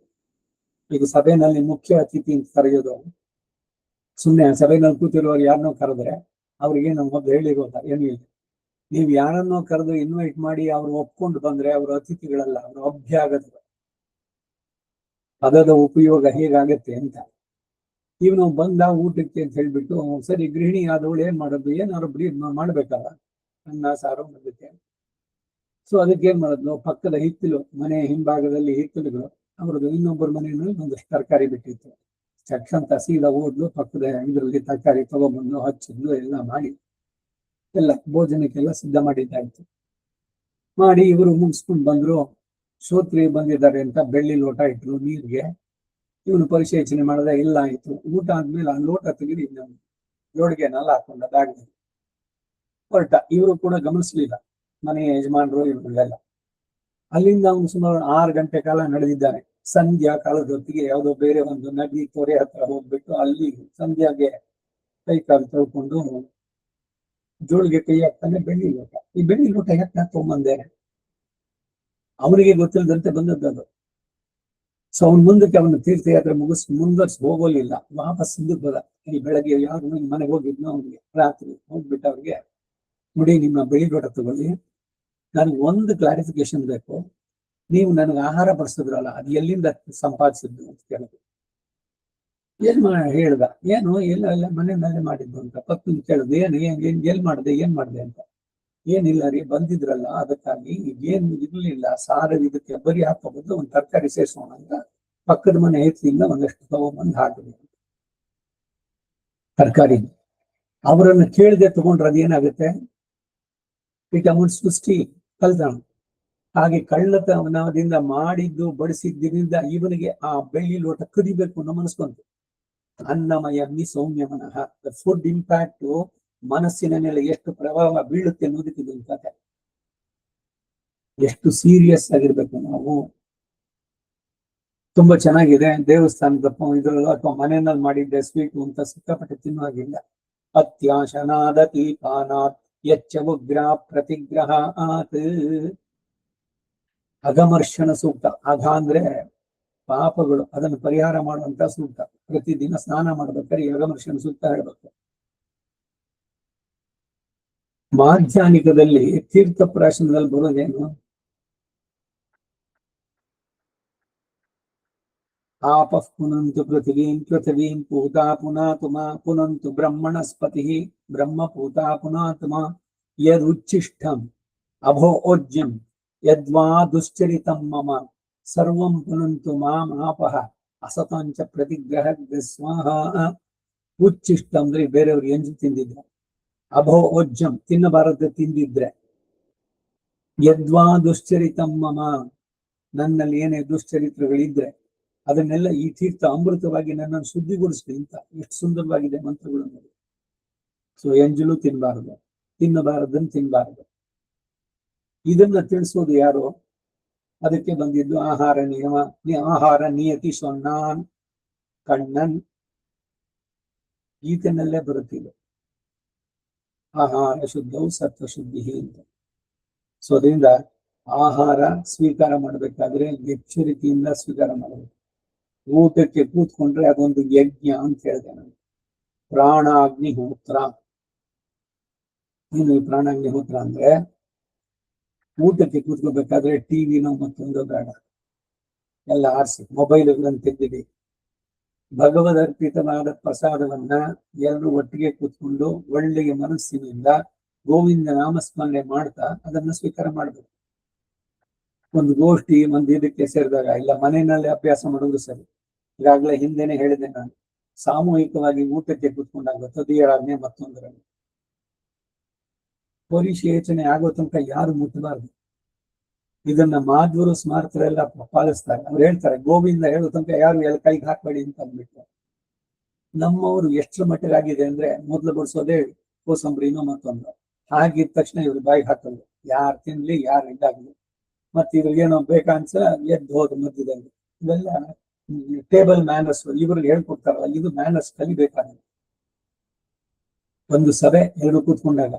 ಈಗ ಸಭೆಯಲ್ಲಿ ಮುಖ್ಯ ಅತಿಥಿ ಅಂತ ಕರೆಯೋದು. ಸುಮ್ಮನೆ ಸಭೆಯಲ್ಲಿ ಕೂತಿರುವಾಗ ಯಾರನ್ನೋ ಕರೆದ್ರೆ ಅವ್ರಿಗೇನು ಮೊದಲು ಹೇಳಿರೋದ ಏನು ಇಲ್ಲ. ನೀವು ಯಾರನ್ನೋ ಕರೆದು ಇನ್ವೈಟ್ ಮಾಡಿ ಅವ್ರು ಒಪ್ಕೊಂಡು ಬಂದ್ರೆ ಅವರು ಅತಿಥಿಗಳಲ್ಲ, ಅವರು ಅಭ್ಯಾಗತರು. ಪದದ ಉಪಯೋಗ ಹೇಗಾಗತ್ತೆ ಅಂತ. ಇವನು ಬಂದ ಊಟಕ್ಕೆ ಅಂತ ಹೇಳ್ಬಿಟ್ಟು, ಸರಿ ಗೃಹಿಣಿ ಆದವಳು ಏನ್ ಮಾಡೋದು, ಏನಾದ್ರು ಬಿಡಿ ಮಾಡ್ಬೇಕಲ್ಲ, ಅನ್ನ ಸಾರು ಬಂದಿದ್ದೆ. ಸೊ ಅದಕ್ಕೆ ಏನ್ ಮಾಡೋದು, ಪಕ್ಕದ ಹಿತ್ತಲು, ಮನೆ ಹಿಂಭಾಗದಲ್ಲಿ ಹಿತ್ತಲುಗಳು, ಅವ್ರದ್ದು ಇನ್ನೊಬ್ಬರ ಮನೆಯಲ್ಲಿ ಒಂದಷ್ಟು ತರಕಾರಿ ಬಿಟ್ಟಿತ್ತು. ಚಕ್ಷಂತ ಸೀದಾ ಓದ್ಲು, ಪಕ್ಕದ ಇದರಲ್ಲಿ ತರಕಾರಿ ತಗೊಂಡ್ಬಂದು ಹಚ್ಚಿದ್ಲು, ಎಲ್ಲ ಮಾಡಿ ಎಲ್ಲ ಭೋಜನಕ್ಕೆಲ್ಲ ಸಿದ್ಧ ಮಾಡಿದ್ದಾಯ್ತು. ಮಾಡಿ ಇವರು ಮುಗಿಸ್ಕೊಂಡು ಬಂದ್ರು. ಶ್ರೋತ್ರಿ ಬಂದಿದ್ದಾರೆ ಅಂತ ಬೆಳ್ಳಿ ಲೋಟ ಇಟ್ರು ನೀರಿಗೆ. ಇವನು ಪರಿಶೇಚನೆ ಮಾಡದ, ಇಲ್ಲ ಆಯ್ತು. ಊಟ ಆದ್ಮೇಲೆ ಆ ಲೋಟ ತೆಗೆದು ಜೋಡಿಗೆನೆಲ್ಲ ಹಾಕೊಂಡ ದಾಗಿ ಹೊರಟ. ಇವರು ಕೂಡ ಗಮನಿಸ್ಲಿಲ್ಲ, ಮನೆಯ ಯಜಮಾನರು ಇವ್ರಿಗೆಲ್ಲ. ಅಲ್ಲಿಂದ ಅವನು ಸುಮಾರು 6 ಗಂಟೆ ಕಾಲ ನಡೆದಿದ್ದಾನೆ. ಸಂಧ್ಯಾ ಕಾಲದ ಹೊತ್ತಿಗೆ ಯಾವುದೋ ಬೇರೆ ಒಂದು ನದಿ ತೊರೆ ಹತ್ರ ಹೋಗ್ಬಿಟ್ಟು ಅಲ್ಲಿ ಸಂಧ್ಯಾಗೆ ಕೈ ಕಾಲು ತೊಳ್ಕೊಂಡು ಜೋಳಿಗೆ ಕೈ ಹಾಕ್ತಾನೆ. ಬೆಳ್ಳಿ ಲೋಟ, ಈ ಬೆಳ್ಳಿ ಲೋಟ ಯಾಕೆ ತಗೊಂಬಂದೆ, ಅವನಿಗೆ ಗೊತ್ತಿಲ್ಲದಂತೆ ಬಂದದ್ದು. ಸೊ ಅವನ ಮುಂದಕ್ಕೆ ಅವನು ತೀರ್ಥಯಾತ್ರೆ ಮುಂದುವರ್ಸಿ ಹೋಗೋಲಿಲ್ಲ. ವಾಪಸ್ ಹಿಂದಕ್ಕೆ ಬದ. ಈ ಬೆಳಗ್ಗೆ ಯಾರು ಮನೆಗೆ ಹೋಗಿದ್ನೋ ಅವನಿಗೆ ರಾತ್ರಿ ಹೋಗ್ಬಿಟ್ಟು ಅವ್ರಿಗೆ, ನೋಡಿ ನಿಮ್ಮ ಬೆಳ್ಳಿ ಲೋಟ ತಗೊಳ್ಳಿ, ನನಗೆ ಒಂದು ಕ್ಲಾರಿಫಿಕೇಶನ್ ಬೇಕು. ನೀವು ನನಗೆ ಆಹಾರ ಬಡಿಸಿದ್ರಲ್ಲ, ಅದು ಎಲ್ಲಿಂದ ಸಂಪಾದಿಸಿದ್ದು ಅಂತ ಕೇಳಿದ್ರು. ಏನ್ ಹೇಳ್ದ, ಏನು ಎಲ್ಲ ಮನೆಯಲ್ಲೇ ಮಾಡಿದ್ದು ಅಂತ. ಪತ್ನಿ ಕೇಳಿದ್ರು, ಎಲ್ಲಿ ಮಾಡಿದೆ ಅಂತ. ಏನಿಲ್ಲ ರೀ, ಬಂದಿದ್ರಲ್ಲ ಅದಕ್ಕಾಗಿ ಏನು ಇರ್ಲಿಲ್ಲ, ಸಾರ ಇದಕ್ಕೆ ಬರಿ ಹಾಕೋಬಹುದು, ಒಂದು ತರಕಾರಿ ಸೇರಿಸೋಣ ಅಂತ ಪಕ್ಕದ ಮನೆ ಹೆತ್ತಿಂದ ಒಂದಷ್ಟು ತಗೊಂಡ್ಬಂದು ಹಾಕಿದೆ ತರಕಾರಿ. ಅವರನ್ನು ಕೇಳದೆ ತಗೊಂಡ್ರೆ ಅದೇನಾಗುತ್ತೆ, ಇಟ್ ಅಮೌಂಟ್ಸ್ ಟು ಸ್ಟೀಲ್, ಕಳ್ತನ. ಹಾಗೆ ಕಳ್ಳತನದಿಂದ ಮಾಡಿದ್ದು ಬಡಿಸಿದ್ದರಿಂದ ಇವನಿಗೆ ಆ ಬೆಳ್ಳಿ ಲೋಟ ಕದಿಬೇಕು ಅನ್ನೋ ಮನಸ್ಕೊಂತು. ಅನ್ನಮಯ ಸೌಮ್ಯ ಮನಃ. ಫುಡ್ ಇಂಪ್ಯಾಕ್ಟ್ ಮನಸ್ಸಿನ ಮೇಲೆ ಎಷ್ಟು ಪ್ರಭಾವ ಬೀಳುತ್ತೆ ಅನ್ನೋದಕ್ಕೆ ಇದೊಂದು ಕಥೆ. ಎಷ್ಟು ಸೀರಿಯಸ್ ಆಗಿರ್ಬೇಕು ನಾವು. ತುಂಬಾ ಚೆನ್ನಾಗಿದೆ. ದೇವಸ್ಥಾನದ ಇದ್ರಲ್ಲ ಅಥವಾ ಮನೆಯಲ್ಲಿ ಮಾಡಿದ್ದೆ ಸ್ವೀಟು ಅಂತ ಸಿಕ್ಕಾಪಟ್ಟೆ ತಿನ್ನುವಾಗಿಲ್ಲ. ಅತ್ಯಾಶನಾದತಿ ಪಾನಾತ್ ಯಚ್ಚ ಉಗ್ರ ಪ್ರತಿಗ್ರಹ ಆತ್. ಅಘಮರ್ಷಣ ಸೂಕ್ತ. ಅಘ ಅಂದ್ರೆ ಪಾಪಗಳು ಅದನ್ನು ಪರಿಹಾರ ಮಾಡುವಂತ ಸೂಕ್ತ. ಪ್ರತಿದಿನ ಸ್ನಾನ ಮಾಡ್ಬೇಕಾದ್ರೆ ಯಾಗಮರ್ಷಣ ಸೂಕ್ತ ಹೇಳ್ಬೇಕು. ಮಾಧ್ಯಾನಿಕದಲ್ಲಿ ತೀರ್ಥ ಪ್ರಾಶನದಲ್ಲಿ ಬರೋದೇನು? ಆಪಃ ಪುನಂತು ಪೃಥಿವೀಂ ಪೂತಾ ಪುನಾತುಮ ಪುನಂತು ಬ್ರಹ್ಮಣಸ್ಪತಿ ಬ್ರಹ್ಮ ಪೂತಾ ಪುನಾತುಮ ಯದುಚ್ಚಿಷ್ಟಂ ಅಭೋಜ್ಯಂ ಯದ್ವಾ ದುಶ್ಚರಿತಂ ಮಮ ಸರ್ವಂ ಪುನಂತು ಮಾಂ ಆಪಃ ಅಸತಾಂಚ ಪ್ರತಿಗ್ರಹ ಸ್ವಾಹ. ಉಚ್ಚಿಷ್ಟ ಅಂದ್ರೆ ಬೇರೆಯವ್ರಿಗೆ ಎಂಜು ತಿಂದಿದ್ರೆ, ಅಭೋಜ್ಯಂ ತಿನ್ನಬಾರದು ತಿಂದಿದ್ರೆ, ಯದ್ವಾ ದುಶ್ಚರಿತಂ ಮಮ ನನ್ನಲ್ಲಿ ಏನೇ ದುಶ್ಚರಿತ್ರಗಳಿದ್ರೆ ಅದನ್ನೆಲ್ಲ ಈ ತೀರ್ಥ ಅಮೃತವಾಗಿ ನನ್ನನ್ನು ಶುದ್ಧಿಗೊಳಿಸ್ಲಿ ಅಂತ. ಎಷ್ಟು ಸುಂದರವಾಗಿದೆ ಮಂತ್ರಗಳು ನೋಡಿ. ಸೊ ಎಂಜಲು ತಿನ್ನಬಾರದು, ತಿನ್ನಬಾರದನ್ನು ತಿನ್ನಬಾರದು. ಇದನ್ನ ತಿಳಿಸೋದು ಯಾರು? ಅದಕ್ಕೆ ಬಂದಿದ್ದು ಆಹಾರ ನಿಯಮ, ಆಹಾರ ನಿಯತಿ ಸೊನ್ನಾನ್ ಕಣ್ಣನ್, ಗೀತೆನಲ್ಲೇ ಬರುತ್ತಿದೆ ಆಹಾರ ಶುದ್ಧವು ಸತ್ವ ಶುದ್ಧಿ ಅಂತ. ಸೊ ಅದರಿಂದ ಆಹಾರ ಸ್ವೀಕಾರ ಮಾಡಬೇಕಾದ್ರೆ ಎಚ್ಚರಿಕೆಯಿಂದ ಸ್ವೀಕಾರ ಮಾಡಬೇಕು. ಊಟಕ್ಕೆ ಕೂತ್ಕೊಂಡ್ರೆ ಅದೊಂದು ಯಜ್ಞ ಅಂತ ಹೇಳಿದೆ ನಾನು. ಪ್ರಾಣಾಗ್ನಿಹೋತ್ರ. ಏನು ಈ ಪ್ರಾಣಾಗ್ನಿಹೋತ್ರ ಅಂದ್ರೆ, ಊಟಕ್ಕೆ ಕೂತ್ಕೋಬೇಕಾದ್ರೆ ಟಿವಿನೋ ಮತ್ತೊಂದು ಬೇಡ, ಎಲ್ಲ ಆರಿಸಿ ಮೊಬೈಲ್ಗಳನ್ನು ತೆಗೆದಿಡಿ. ಭಗವದ್ ಅರ್ಪಿತವಾದ ಪ್ರಸಾದವನ್ನ ಎಲ್ಲರೂ ಒಟ್ಟಿಗೆ ಕೂತ್ಕೊಂಡು ಒಳ್ಳೆಯ ಮನಸ್ಸಿನಿಂದ ಗೋವಿಂದ ನಾಮಸ್ಮರಣೆ ಮಾಡ್ತಾ ಅದನ್ನ ಸ್ವೀಕಾರ ಮಾಡ್ಬೇಕು. ಒಂದು ಗೋಷ್ಠಿ ಒಂದು ಇದಕ್ಕೆ ಸೇರಿದಾಗ ಇಲ್ಲ ಮನೆಯಲ್ಲಿ ಅಭ್ಯಾಸ ಮಾಡೋದು ಸರಿ. ಈಗಾಗಲೇ ಹಿಂದೆನೆ ಹೇಳಿದೆ ನಾನು, ಸಾಮೂಹಿಕವಾಗಿ ಊಟಕ್ಕೆ ಕೂತ್ಕೊಂಡಾಗ ತದಿಯರಾಜ್ಞೆ ಮತ್ತೊಂದರಲ್ಲಿ ಪರಿಶೇಚನೆ ಆಗೋ ತನಕ ಯಾರು ಮುಟ್ಟಬಾರ್ದು. ಇದನ್ನ ಮಾಧ್ವರು ಸ್ಮಾರಕರೆಲ್ಲ ಪಾಲಿಸ್ತಾರೆ. ಅವ್ರು ಹೇಳ್ತಾರೆ ಗೋವಿಂದ ಹೇಳೋ ತನಕ ಯಾರು ಎಲ್ಲ ಕೈಗೆ ಹಾಕ್ಬೇಡಿ ಅಂತ ಅಂದ್ಬಿಟ್ಟು. ನಮ್ಮವರು ಎಷ್ಟರ ಮಟ್ಟಿಗಾಗಿದೆ ಅಂದ್ರೆ ಮೊದ್ಲು ಬಡಿಸೋದೇ ಕೋಸಂಬರಿನೋ ಮತ್ತೊಂದು, ಹಾಗಿದ ತಕ್ಷಣ ಇವ್ರು ಬಾಯಿಗೆ ಹಾಕಲ್ಲ. ಯಾರು ತಿನ್ಲಿ ಯಾರು ಇದಾಗ್ಲಿ, ಮತ್ತೆ ಇವ್ರಿಗೆ ಏನೋ ಬೇಕನ್ಸ ಎದ್ದು ಹೋದ ಮಧ್ಯದಲ್ಲಿ. ಇವೆಲ್ಲ ಟೇಬಲ್ ಮ್ಯಾನರ್ಸ್ ಇವ್ರಿಗೆ ಹೇಳ್ಕೊಡ್ತಾರಲ್ಲ, ಇದು ಮ್ಯಾನರ್ಸ್ ಕಲಿಬೇಕಾದ್ರೆ. ಒಂದು ಎರಡು ಕೂತ್ಕೊಂಡಾಗ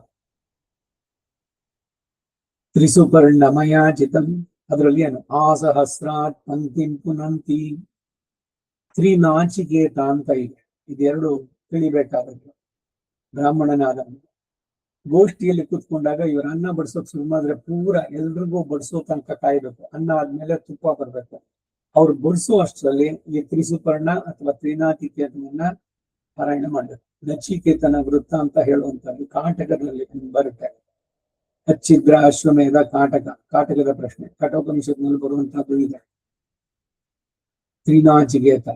ತ್ರಿಸುಪರ್ಣಮಯಾಚಿತಂ, ಅದರಲ್ಲಿ ಏನು ಆಸಹಸ್ರಾತ್ ಪಂಕ್ತಿಂ ಪುನಂತಿ ತ್ರಿನಾಚಿಕೇತ ಅಂತ ಇದೆ. ಇದೆರಡು ತಿಳಿಬೇಕಾದದ್ದು. ಬ್ರಾಹ್ಮಣನಾದ ಗೋಷ್ಠಿಯಲ್ಲಿ ಕೂತ್ಕೊಂಡಾಗ ಇವ್ರ ಅನ್ನ ಬಡಿಸೋಕ್ ಶುರು ಮಾಡಿದ್ರೆ ಪೂರ ಎಲ್ರಿಗೂ ಬಡಿಸೋ ತನಕ ಕಾಯ್ಬೇಕು. ಅನ್ನ ಆದ್ಮೇಲೆ ತುಪ್ಪ ಬರ್ಬೇಕು. ಅವ್ರು ಬಡಿಸೋ ಅಷ್ಟರಲ್ಲಿ ಈ ತ್ರಿಸುಪರ್ಣ ಅಥವಾ ತ್ರಿನಾಚಿಕೇತನನ್ನ ಪಾರಾಯಣ ಮಾಡ್ಬೇಕು. ನಚಿಕೇತನ ವೃತ್ತ ಅಂತ ಹೇಳುವಂತದ್ದು ಕಾಟಕದಲ್ಲಿ ಬರುತ್ತೆ. ಹಚ್ಚಿದ್ರ ಅಶ್ವಮೇಧ ಕಾಟಕ, ಕಾಟಕದ ಪ್ರಶ್ನೆ ಕಠೋಪನಿಷತ್ನಲ್ಲಿ ಬರುವಂತಹದ್ದು ಇದೆ. ತ್ರಿನಾಚಿಕೇತ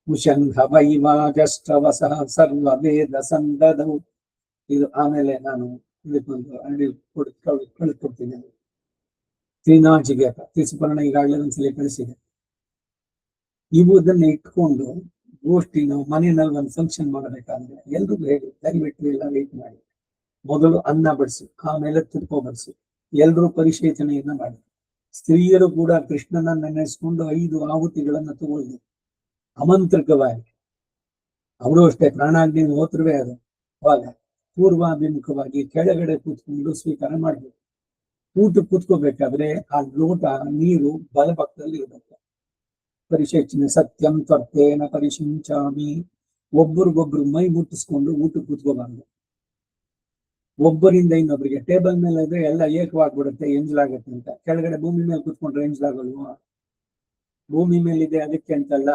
ಮುಷಂಘ ವೈವಾಗಷ್ಟವಸಃ ಸರ್ವ ವೇದ ಸಂದದವು. ಇದು ಆಮೇಲೆ ನಾನು ಇದಕ್ಕೊಂದು ಅಂಗಡಿ ಕಳಿಸ್ಕೊಡ್ತೀನಿ. ತ್ರಿನಾಚಿಕೇತ ತ್ರಿಸುಪರ್ಣ ಈಗಾಗಲೇ ಒಂದ್ಸಲ ಕಳಿಸಿದೆ. ಇವು ಅದನ್ನ ಇಟ್ಕೊಂಡು ಗೋಷ್ಠಿ ನಾವು ಮನೆಯಲ್ಲಿ ಒಂದು ಫಂಕ್ಷನ್ ಮಾಡಬೇಕಾದ್ರೆ ಎಲ್ರಿಗೂ ಹೇಳಿ ದಯವಿಟ್ಟು ಎಲ್ಲ ವೇಟ್ ಮಾಡಿ. ಮೊದಲು ಅನ್ನ ಬಡಿಸಿ, ಆಮೇಲೆ ತುಪ್ಪ ಬಡಿಸಿ, ಎಲ್ರೂ ಪರಿಶೇಚನೆಯನ್ನ ಮಾಡಿ. ಸ್ತ್ರೀಯರು ಕೂಡ ಕೃಷ್ಣನ ನೆನೆಸ್ಕೊಂಡು 5 ಆಹುತಿಗಳನ್ನ ತಗೊಳ್ಳಿ ಅಮಂತ್ರಕವಾಗಿ. ಅವರು ಅಷ್ಟೇ ಪ್ರಾಣಾಗ್ನಿ ಹೋತ್ರವೇ ಅದು. ಅವಾಗ ಪೂರ್ವಾಭಿಮುಖವಾಗಿ ಕೆಳಗಡೆ ಕೂತ್ಕೊಂಡು ಸ್ವೀಕಾರ ಮಾಡ್ಬೇಕು. ಊಟ ಕೂತ್ಕೋಬೇಕಾದ್ರೆ ಆ ಲೋಟ ನೀರು ಬಲಪಕ್ಕದಲ್ಲಿ ಇರಬೇಕು. ಪರಿಶೇಚನೆ ಸತ್ಯಂ ತ್ವರ್ತೇನ ಪರಿಶಿಂಚಾಮಿ. ಒಬ್ಬರಿಗೊಬ್ರು ಮೈ ಮುಟ್ಟಿಸ್ಕೊಂಡು ಊಟ ಕೂತ್ಕೋಬಾರ್ದು. ಒಬ್ಬರಿಂದ ಇನ್ನೊಬ್ಬರಿಗೆ ಟೇಬಲ್ ಮೇಲೆ ಇದ್ರೆ ಎಲ್ಲ ಏಕವಾಗ್ಬಿಡುತ್ತೆ, ಎಂಜಲಾಗುತ್ತೆ ಅಂತ. ಕೆಳಗಡೆ ಭೂಮಿ ಮೇಲೆ ಕೂತ್ಕೊಂಡ್ರೆ ಎಂಜಲಾಗಲ್ವಾ? ಭೂಮಿ ಮೇಲಿದೆ ಅದಕ್ಕೆ ಅಂತಲ್ಲ,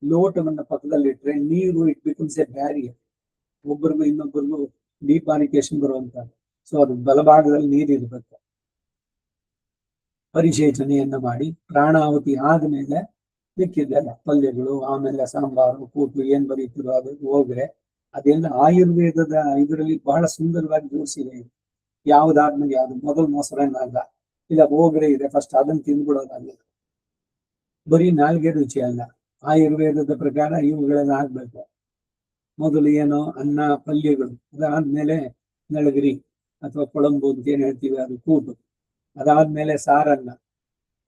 ಲೋಟವನ್ನ ಪಕ್ಕದಲ್ಲಿಟ್ರೆ ನೀರು ಇಟ್ ಬಿಕಮ್ಸ್ ಎ ಬ್ಯಾರಿಯರ್. ಒಬ್ಬರಿಗೂ ಇನ್ನೊಬ್ಬರಿಗೂ ಡಿಪಾನಿಕೇಶನ್ ಬರುವಂತ. ಸೊ ಅದು ಬಲಭಾಗದಲ್ಲಿ ನೀರಿರ್ಬೇಕು. ಪರಿಶೇಚನೆಯನ್ನ ಮಾಡಿ ಪ್ರಾಣಾಹುತಿ ಆದ್ಮೇಲೆ ಮಿಕ್ಕಿದ್ದೆಲ್ಲ ಪಲ್ಯಗಳು, ಆಮೇಲೆ ಸಾಂಬಾರು, ಕೂಟು ಏನ್ ಬರೀತಿರೋ ಅದು ಹೋಗ್ರೆ ಅದೆಲ್ಲ ಆಯುರ್ವೇದದ ಇದರಲ್ಲಿ ಬಹಳ ಸುಂದರವಾಗಿ ಜೋಡಿಸಿದೆ. ಯಾವ್ದಾದ್ಮೇಲೆ ಯಾವ್ದು, ಮೊದಲು ಮೊಸರನ್ನ ಅಲ್ಲ, ಇಲ್ಲ ಹೋಗ್ರೆ ಇದೆ ಫಸ್ಟ್ ಅದನ್ನ ತಿಂದ್ಬಿಡೋದಲ್ಲ. ಬರೀ ನಾಲ್ಗೆ ರುಚಿ ಅಲ್ಲ, ಆಯುರ್ವೇದದ ಪ್ರಕಾರ ಇವುಗಳೆಲ್ಲ ಆಗ್ಬೇಕು. ಮೊದಲು ಏನೋ ಅನ್ನ ಪಲ್ಯಗಳು, ಅದಾದ್ಮೇಲೆ ನಳಗಿರಿ ಅಥವಾ ಕೊಳಂಬು ಅಂತ ಏನ್ ಹೇಳ್ತೀವಿ ಅದು ಕೂಟು, ಅದಾದ್ಮೇಲೆ ಸಾರನ್ನ,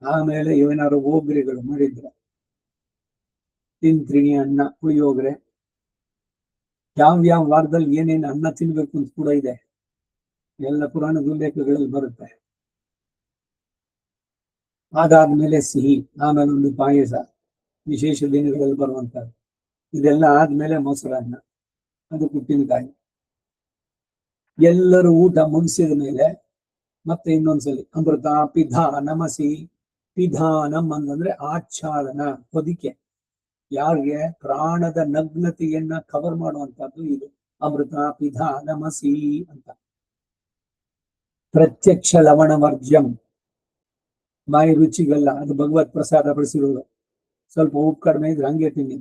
ಆಮೇಲೆ ಏನಾದ್ರು ಹೋಗ್ರೆಗಳು ಮಾಡಿದ್ರೆ ತಿಂತ್ರಿಣಿ ಅನ್ನ, ಪುಳಿಯೋಗ್ರೆ. ಯಾವ ವಾರದಲ್ಲಿ ಏನೇನು ಅನ್ನ ತಿನ್ಬೇಕು ಅಂತ ಕೂಡ ಇದೆ, ಎಲ್ಲ ಪುರಾಣದ ಉಲ್ಲೇಖಗಳಲ್ಲಿ ಬರುತ್ತೆ. ಅದಾದ್ಮೇಲೆ ಸಿಹಿ, ಆಮೇಲೆ ಒಂದು ಪಾಯಸ, ವಿಶೇಷ ದಿನಗಳಲ್ಲಿ ಬರುವಂತದ್ದು. ಇದೆಲ್ಲ ಆದ್ಮೇಲೆ ಮೊಸರನ್ನ, ಅದು ಉಪ್ಪಿನಕಾಯಿ. ಎಲ್ಲರೂ ಊಟ ಮುಗಿಸಿದ ಮೇಲೆ ಮತ್ತೆ ಇನ್ನೊಂದ್ಸಲಿ ಅಮೃತ ಪಿಧಾನಮಸಿ. ಪಿಧಾನಂ ಅಂತಂದ್ರೆ ಆಚ್ಛಾದನ, ಹೊದಿಕೆ. ಯಾರಿಗೆ? ಪ್ರಾಣದ ನಗ್ನತೆಯನ್ನ ಕವರ್ ಮಾಡುವಂತದ್ದು ಇದು ಅಮೃತ ಪಿಧಾನಮಸಿ ಅಂತ. ಪ್ರತ್ಯಕ್ಷ ಲವಣ ವರ್ಜ್ಯಂ, ಬಾಯಿ ರುಚಿಗಲ್ಲ, ಅದು ಭಗವತ್ ಪ್ರಸಾದ ಬಡಿಸಿರೋದು. ಸ್ವಲ್ಪ ಉಪ್ಪು ಕಡಿಮೆ ಇದ್ರೆ ಹಂಗೆ ತಿನ್ನಿ,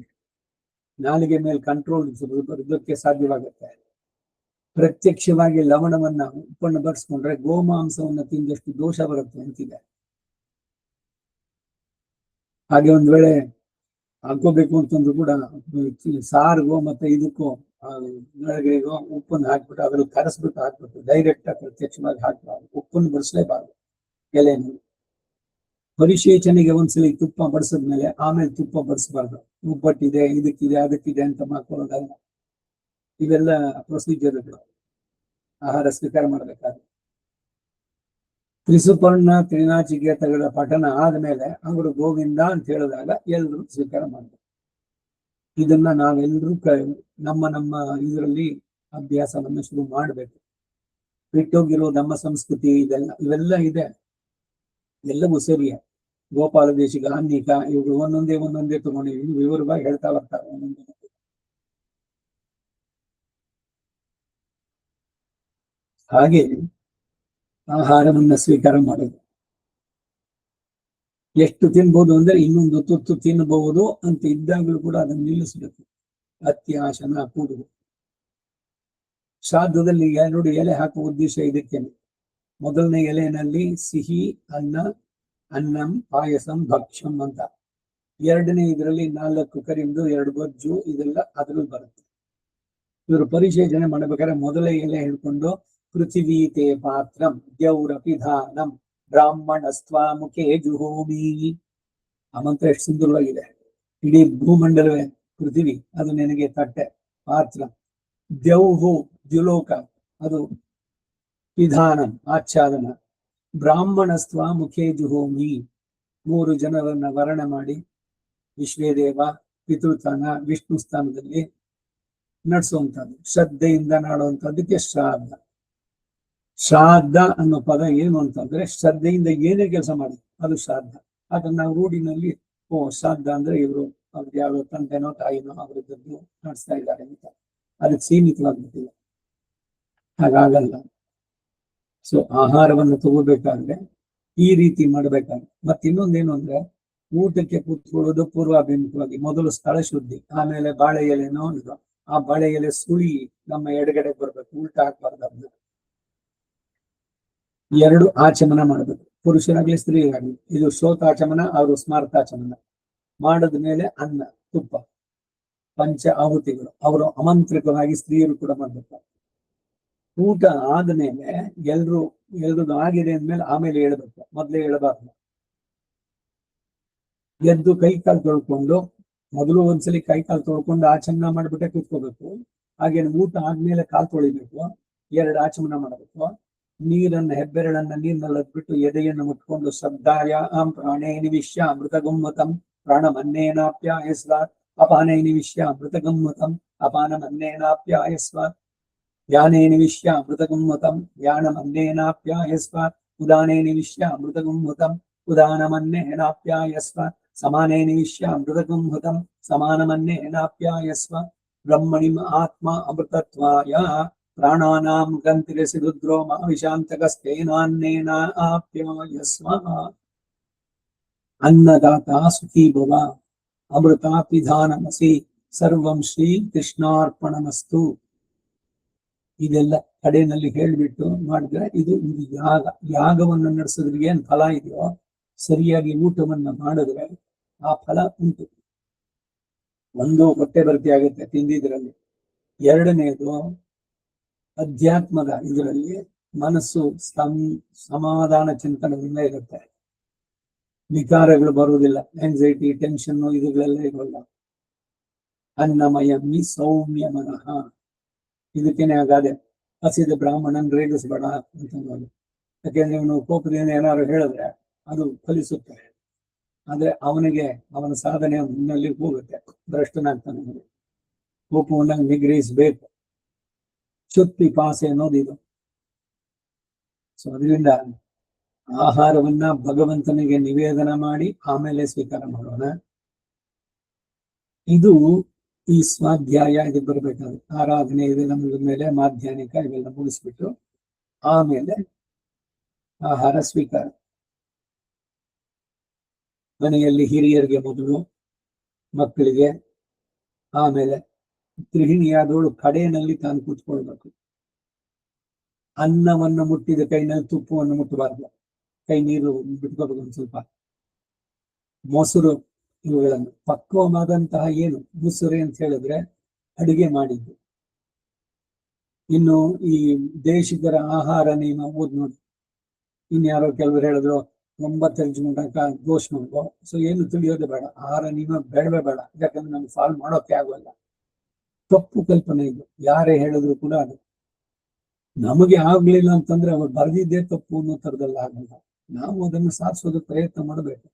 ನಾಲಿಗೆ ಮೇಲೆ ಕಂಟ್ರೋಲ್ ಬರೋದಕ್ಕೆ ಸಾಧ್ಯವಾಗುತ್ತೆ. ಪ್ರತ್ಯಕ್ಷವಾಗಿ ಲವಣವನ್ನ ಉಪ್ಪನ್ನು ಬಡಿಸ್ಕೊಂಡ್ರೆ ಗೋಮಾಂಸವನ್ನ ತಿಂದಷ್ಟು ದೋಷ ಬರುತ್ತೆ ಅಂತಿದೆ. ಹಾಗೆ ಒಂದ್ ವೇಳೆ ಹಾಕೋಬೇಕು ಅಂತಂದ್ರು ಕೂಡ ಸಾರಿಗೋ ಮತ್ತೆ ಇದಕ್ಕೋ ನಳಗೆಗೋ ಉಪ್ಪನ್ನು ಹಾಕ್ಬಿಟ್ಟು ಅದ್ರಲ್ಲಿ ಕರೆಸ್ಬಿಟ್ಟು ಹಾಕ್ಬಿಟ್ಟು ಡೈರೆಕ್ಟ್ ಆಗಿ ಪ್ರತ್ಯಕ್ಷವಾಗಿ ಹಾಕ್ಬಾರ್ದು, ಉಪ್ಪನ್ನು ಬಡಿಸ್ಲೇಬಾರ್ದು. ಎಲೆನು ಪರಿಶೇಚನೆಗೆ ಒಂದ್ಸಲಿ ತುಪ್ಪ ಬಡಿಸಿದ್ಮೇಲೆ ಆಮೇಲೆ ತುಪ್ಪ ಬಡಿಸಬಾರ್ದು. ಉಪ್ಪಟ್ಟಿದೆ, ಇದಕ್ಕಿದೆ, ಅದಕ್ಕಿದೆ ಅಂತ ಮಾಡ್ಕೊಳ್ಳೋದಲ್ಲ. ಇವೆಲ್ಲ ಪ್ರೊಸೀಜರ್ಗಳು ಆಹಾರ ಸ್ವೀಕಾರ ಮಾಡ್ಬೇಕಾದ್ರೆ. ತ್ರಿಸುಪರ್ಣ ತ್ರಿನಾಚಿಕೇತಗಳ ಪಠನ ಆದ್ಮೇಲೆ ಅವರು ಗೋವಿಂದ ಅಂತ ಹೇಳಿದಾಗ ಎಲ್ರು ಸ್ವೀಕಾರ ಮಾಡ್ಬೇಕು. ಇದನ್ನ ನಾವೆಲ್ಲರೂ ನಮ್ಮ ನಮ್ಮ ಇದರಲ್ಲಿ ಅಭ್ಯಾಸವನ್ನು ಶುರು ಮಾಡ್ಬೇಕು. ಬಿಟ್ಟೋಗಿರೋ ನಮ್ಮ ಸಂಸ್ಕೃತಿ ಇವೆಲ್ಲ ಇದೆ, ಎಲ್ಲವೂ ಸರಿಯೇ. ಗೋಪಾಲ ದೇಶಿಕ, ಅನ್ನಿಕ, ಇವರು ಒಂದೊಂದೇ ತಗೊಂಡು ವಿವರವಾಗಿ ಹೇಳ್ತಾ ಬರ್ತಾರೆ ಒಂದೊಂದೇ. ಹಾಗೆ ಆಹಾರವನ್ನ ಸ್ವೀಕಾರ ಮಾಡೋದು. ಎಷ್ಟು ತಿನ್ಬಹುದು ಅಂದ್ರೆ ಇನ್ನೊಂದು ತುತ್ತು ತಿನ್ನಬಹುದು ಅಂತ ಇದ್ದಾಗಲೂ ಕೂಡ ಅದನ್ನು ನಿಲ್ಲಿಸಬೇಕು. ಅತ್ಯಾಶನ ಕೂಡುವುದು. ಶ್ರಾದ್ದದಲ್ಲಿ ನೋಡಿ, ಎಲೆ ಹಾಕುವ ಉದ್ದೇಶ ಇದಕ್ಕೇನೆ. ಮೊದಲನೇ ಎಲೆಯಲ್ಲಿ ಸಿಹಿ ಅನ್ನ, ಅನ್ನಂ ಪಾಯಸಂ ಭಕ್ಷ್ಯಂ ಅಂತ. ಎರಡನೇ ಇದರಲ್ಲಿ 4 ಕರಿಂದು 2 ಗೊಜ್ಜು, ಇದೆಲ್ಲ ಅದ್ರಲ್ಲಿ ಬರುತ್ತೆ. ಇವರು ಪರಿಶೇಚನೆ ಮಾಡಬೇಕಾದ್ರೆ ಮೊದಲೇ ಎಲೆ ಹಿಡ್ಕೊಂಡು ಪೃಥಿವೀತೆ ಪಾತ್ರಂ ದ್ಯೌರಪಿಧಾನಂ ಬ್ರಾಹ್ಮಣಸ್ತ್ವ ಮುಖೇ ಜುಹೋಮಿ. ಆ ಮಂತ್ರ ಎಷ್ಟು ಸುಂದರವಾಗಿದೆ. ಇಡೀ ಭೂಮಂಡಲವೇ ಪೃಥಿವಿ, ಅದು ನಿನಗೆ ತಟ್ಟೆ, ಪಾತ್ರ. ದ್ಯೌಹು ದ್ಯುಲೋಕ, ಅದು ಪಿಧಾನಂ ಆಚ್ಛಾದನ. ಬ್ರಾಹ್ಮಣಸ್ತ್ವ ಮುಖೇ ಜುಹೋಮಿ, 3 ಜನರನ್ನ ವರ್ಣ ಮಾಡಿ ವಿಶ್ವೇದೇವ ಪಿತೃಸ್ಥಾನ ವಿಷ್ಣು ಸ್ಥಾನದಲ್ಲಿ ನಡೆಸುವಂಥದ್ದು, ಶ್ರದ್ಧೆಯಿಂದ ಮಾಡುವಂಥದ್ದಕ್ಕೆ ಶ್ರಾದ್ದ. ಶ್ರಾದ್ದ ಅನ್ನೋ ಪದ ಏನು ಅಂತಂದ್ರೆ ಶ್ರದ್ಧೆಯಿಂದ ಏನೇ ಕೆಲಸ ಮಾಡಿ ಅದು ಶ್ರಾದ್ದ. ಅದನ್ನ ನಾವು ರೂಢಿನಲ್ಲಿ ಶ್ರಾದ್ದ ಅಂದ್ರೆ ಇವರು ಅವ್ರಿಗೆ ಯಾವ ತಂದೆನೋ ತಾಯಿನೋ ಅವರದ್ದು ನಡೆಸ್ತಾ ಇದ್ದಾರೆ ಅಂತ ಅದಕ್ಕೆ ಸೀಮಿತವಾಗ್ಬಿಟ್ಟಿಲ್ಲ. ಹಾಗಾಗಲ್ಲ. ಸೊ ಆಹಾರವನ್ನು ತಗೋಬೇಕಾದ್ರೆ ಈ ರೀತಿ ಮಾಡ್ಬೇಕಾದ್ರೆ. ಮತ್ತೆ ಇನ್ನೊಂದೇನು ಅಂದ್ರೆ ಊಟಕ್ಕೆ ಕೂತ್ಕೊಳ್ಳೋದು ಪೂರ್ವಾಭಿಮುಖವಾಗಿ. ಮೊದಲು ಸ್ಥಳ ಶುದ್ಧಿ, ಆಮೇಲೆ ಬಾಳೆ ಎಲೆನೋ ಇದು, ಆ ಬಾಳೆ ಎಲೆ ಸುಳಿ ನಮ್ಮ ಎಡಗಡೆ ಬರ್ಬೇಕು, ಉಲ್ಟಾ ಹಾಕ್ಬಾರ್ದು. ಅದನ್ನ 2 ಆಚಮನ ಮಾಡಬೇಕು, ಪುರುಷರಾಗ್ಲಿ ಸ್ತ್ರೀಯರಾಗ್ಲಿ. ಇದು ಶ್ರೋತಾಚಮನ, ಅವರು ಸ್ಮಾರ್ತಾಚಮನ. ಮಾಡದ ಮೇಲೆ ಅನ್ನ, ತುಪ್ಪ, ಪಂಚ ಆಹುತಿಗಳು ಅವರು ಅಮಂತ್ರಿತವಾಗಿ ಸ್ತ್ರೀಯರು ಕೂಡ ಮಾಡ್ಬೇಕು. ಊಟ ಆದ್ಮೇಲೆ ಎಲ್ರದ್ದು ಆಗಿದೆ ಅಂದ್ಮೇಲೆ ಆಮೇಲೆ ಹೇಳ್ಬೇಕು, ಮೊದ್ಲೇ ಹೇಳಬಾರ್ದು. ಎದ್ದು ಕೈ ಕಾಲು ತೊಳ್ಕೊಂಡು, ಮೊದಲು ಒಂದ್ಸಲಿ ಕೈ ಕಾಲು ತೊಳ್ಕೊಂಡು ಆಚಮನ ಮಾಡ್ಬಿಟ್ಟೆ ಕೂತ್ಕೋಬೇಕು. ಹಾಗೇನು ಊಟ ಆದ್ಮೇಲೆ ಕಾಲು ತೊಳಿಬೇಕು, 2 ಆಚಮನ ಮಾಡಬೇಕು. ನೀರನ್ನ ಹೆಬ್ಬೆರಳನ್ನ ನೀರಿನಲ್ಲಿ ಅದ್ಬಿಟ್ಟು ಎದೆಯನ್ನು ಮುಟ್ಕೊಂಡು ಶ್ರದ್ಧಾಯ ಪ್ರಾಣೇ ನಿವಿಶ್ಯ ಅಮೃತ ಗಮ್ಮತಂ ಪ್ರಾಣಮನ್ನೇನಾಪ್ಯಾಯಸ್ವ ಅಪಾನೇ ನಿವಿಶ್ಯ ಅಮೃತ ಗಮ್ಮತಂ ಅಪಾನಮನ್ನೇನಾಪ್ಯಾಯಸ್ವ ಯಾನೇ ನಿವಿಶ್ಯ ಅಮೃತ ಗಮ್ಮತಂ ಯಾನಮನ್ನೇನಾಪ್ಯಾಯಸ್ವ ಉದಾನೇ ನಿವಿಶ್ಯ ಅಮೃತ ಗಮ್ಮತಂ ಉದಾನಮನ್ನೇನಾಪ್ಯಾಯಸ್ವ ಸಮಾನೇ ನಿವಿಶ್ಯ ಅಮೃತ ಗಮ್ಮತಂ ಸಮಾನಮನ್ನೇನಾಪ್ಯಾಯಸ್ವ ಬ್ರಹ್ಮಣಿ ಆತ್ಮ ಅಮೃತತ್ವಾಯ ಪ್ರಾಣಾನಾಂ ಗಂತಿರಸಿ ರುದ್ರೋ ಮಾವಿಶಾಂತಕಸ್ತೇನಾನ್ನೇನ ಆಪ್ಯಾಯಸ್ವ. ಅನ್ನದಾತ ಸುಖೀ ಭವ ಅಮೃತ ಪಿಧಾನಮಸಿ ಸರ್ವಂ ಶ್ರೀ ಕೃಷ್ಣಾರ್ಪಣಮಸ್ತು. ಇದೆಲ್ಲ ಕಡೆಯಲ್ಲಿ ಹೇಳ್ಬಿಟ್ಟು ಮಾಡಿದ್ರೆ ಇದು ಯಾಗ. ಯಾಗವನ್ನು ನಡೆಸಿದ್ರೆ ಏನ್ ಫಲ ಇದೆಯೋ ಸರಿಯಾಗಿ ಊಟವನ್ನ ಮಾಡಿದ್ರೆ ಆ ಫಲ ಉಂಟು. ಒಂದು ಹೊಟ್ಟೆ ಭರ್ತಿ ಆಗುತ್ತೆ ತಿಂದಿದ್ರಲ್ಲಿ. ಎರಡನೇದು ಅಧ್ಯಾತ್ಮದ ಇದರಲ್ಲಿ ಮನಸ್ಸು ಸಮಾಧಾನ ಚಿಂತನದಿಂದ ಇರುತ್ತೆ, ವಿಕಾರಗಳು ಬರುವುದಿಲ್ಲ, ಆಂಗ್ಸೈಟಿ ಟೆನ್ಷನ್ ಇದುಗಳೆಲ್ಲ ಇರೋಲ್ಲ. ಅನ್ನಮಯಮ್ಮಿ ಸೌಮ್ಯ ಮನಃ. ಇದಕ್ಕೇನೆ ಆಗಾದೆ ಹಸಿದ ಬ್ರಾಹ್ಮಣನ್ ರೇಗಿಸ್ಬೇಡ ಅಂತ ನೋಡಿ. ಯಾಕೆಂದ್ರೆ ಇವನು ಕೋಪದಿಂದ ಏನಾದ್ರು ಹೇಳಿದ್ರೆ ಅದು ಫಲಿಸುತ್ತೆ. ಆದ್ರೆ ಅವನಿಗೆ ಅವನ ಸಾಧನೆ ಮುನ್ನಲ್ಲಿ ಹೋಗುತ್ತೆ, ಭ್ರಷ್ಟನಾಗ್ತಾನೆ. ಕೋಪವನ್ನ ನಿಗ್ರಹಿಸಬೇಕು, ಶುದ್ಧಿ ಪಾಸೆ ಅನ್ನೋದು ಇದು. ಸೊ ಅದರಿಂದ ಆಹಾರವನ್ನ ಭಗವಂತನಿಗೆ ನಿವೇದನ ಮಾಡಿ ಆಮೇಲೆ ಸ್ವೀಕಾರ ಮಾಡೋಣ. ಇದು ಈ ಸ್ವಾಧ್ಯಾಯ ಇದು ಬರ್ಬೇಕಾದ್ರೆ ಆರಾಧನೆ ಇದೆಲ್ಲ ಮುಗಿದ ಮೇಲೆ ಮಾಧ್ಯಾಹ್ನಿಕ ಇವೆಲ್ಲ ಮುಗಿಸ್ಬಿಟ್ಟು ಆಮೇಲೆ ಆಹಾರ ಸ್ವೀಕಾರ. ಮನೆಯಲ್ಲಿ ಹಿರಿಯರಿಗೆ ಮೊದಲು, ಮಕ್ಕಳಿಗೆ, ಆಮೇಲೆ ಗೃಹಿಣಿಯಾದವಳು ಕಡೆಯಲ್ಲಿ ತಾನು ಕೂತ್ಕೊಳ್ಬೇಕು. ಅನ್ನವನ್ನು ಮುಟ್ಟಿದ ಕೈನಲ್ಲಿ ತುಪ್ಪವನ್ನು ಮುಟ್ಟಬಾರ್ದು, ಕೈ ನೀರು ಬಿಟ್ಕೋಬೇಕು ಒಂದು ಸ್ವಲ್ಪ. ಮೊಸರು ಇವುಗಳನ್ನು ಪಕ್ವವಾದಂತಹ ಏನು ಮುಸುರೆ ಅಂತ ಹೇಳಿದ್ರೆ ಅಡಿಗೆ ಮಾಡಿದ್ದು. ಇನ್ನು ಈ ದೇಶಿಗರ ಆಹಾರ ನಿಯಮ ಓದ್ ನೋಡಿ. ಇನ್ಯಾರೋ ಕೆಲವರು ಹೇಳಿದ್ರು 9 ಗಂಟೆ ದೋಷ ಮಾಡ್ಬೋ. ಸೊ ಏನು ತಿಳಿಯೋದೇ ಬೇಡ, ಆಹಾರ ನಿಯಮ ಬೇಡವೇ ಬೇಡ, ಯಾಕಂದ್ರೆ ನಮ್ಗೆ ಫಾಲೋ ಮಾಡೋಕೆ ಆಗೋಲ್ಲ. ತಪ್ಪು ಕಲ್ಪನೆ ಇದು, ಯಾರೇ ಹೇಳಿದ್ರು ಕೂಡ ಅದು ನಮಗೆ ಆಗ್ಲಿಲ್ಲ ಅಂತಂದ್ರೆ ಅವ್ರು ಬರೆದಿದ್ದೇ ತಪ್ಪು ಅನ್ನೋ ತರದಲ್ಲ ಆಗಲ್ಲ. ನಾವು ಅದನ್ನು ಸಾಧಿಸೋದಕ್ಕೆ ಪ್ರಯತ್ನ ಮಾಡಬೇಕು.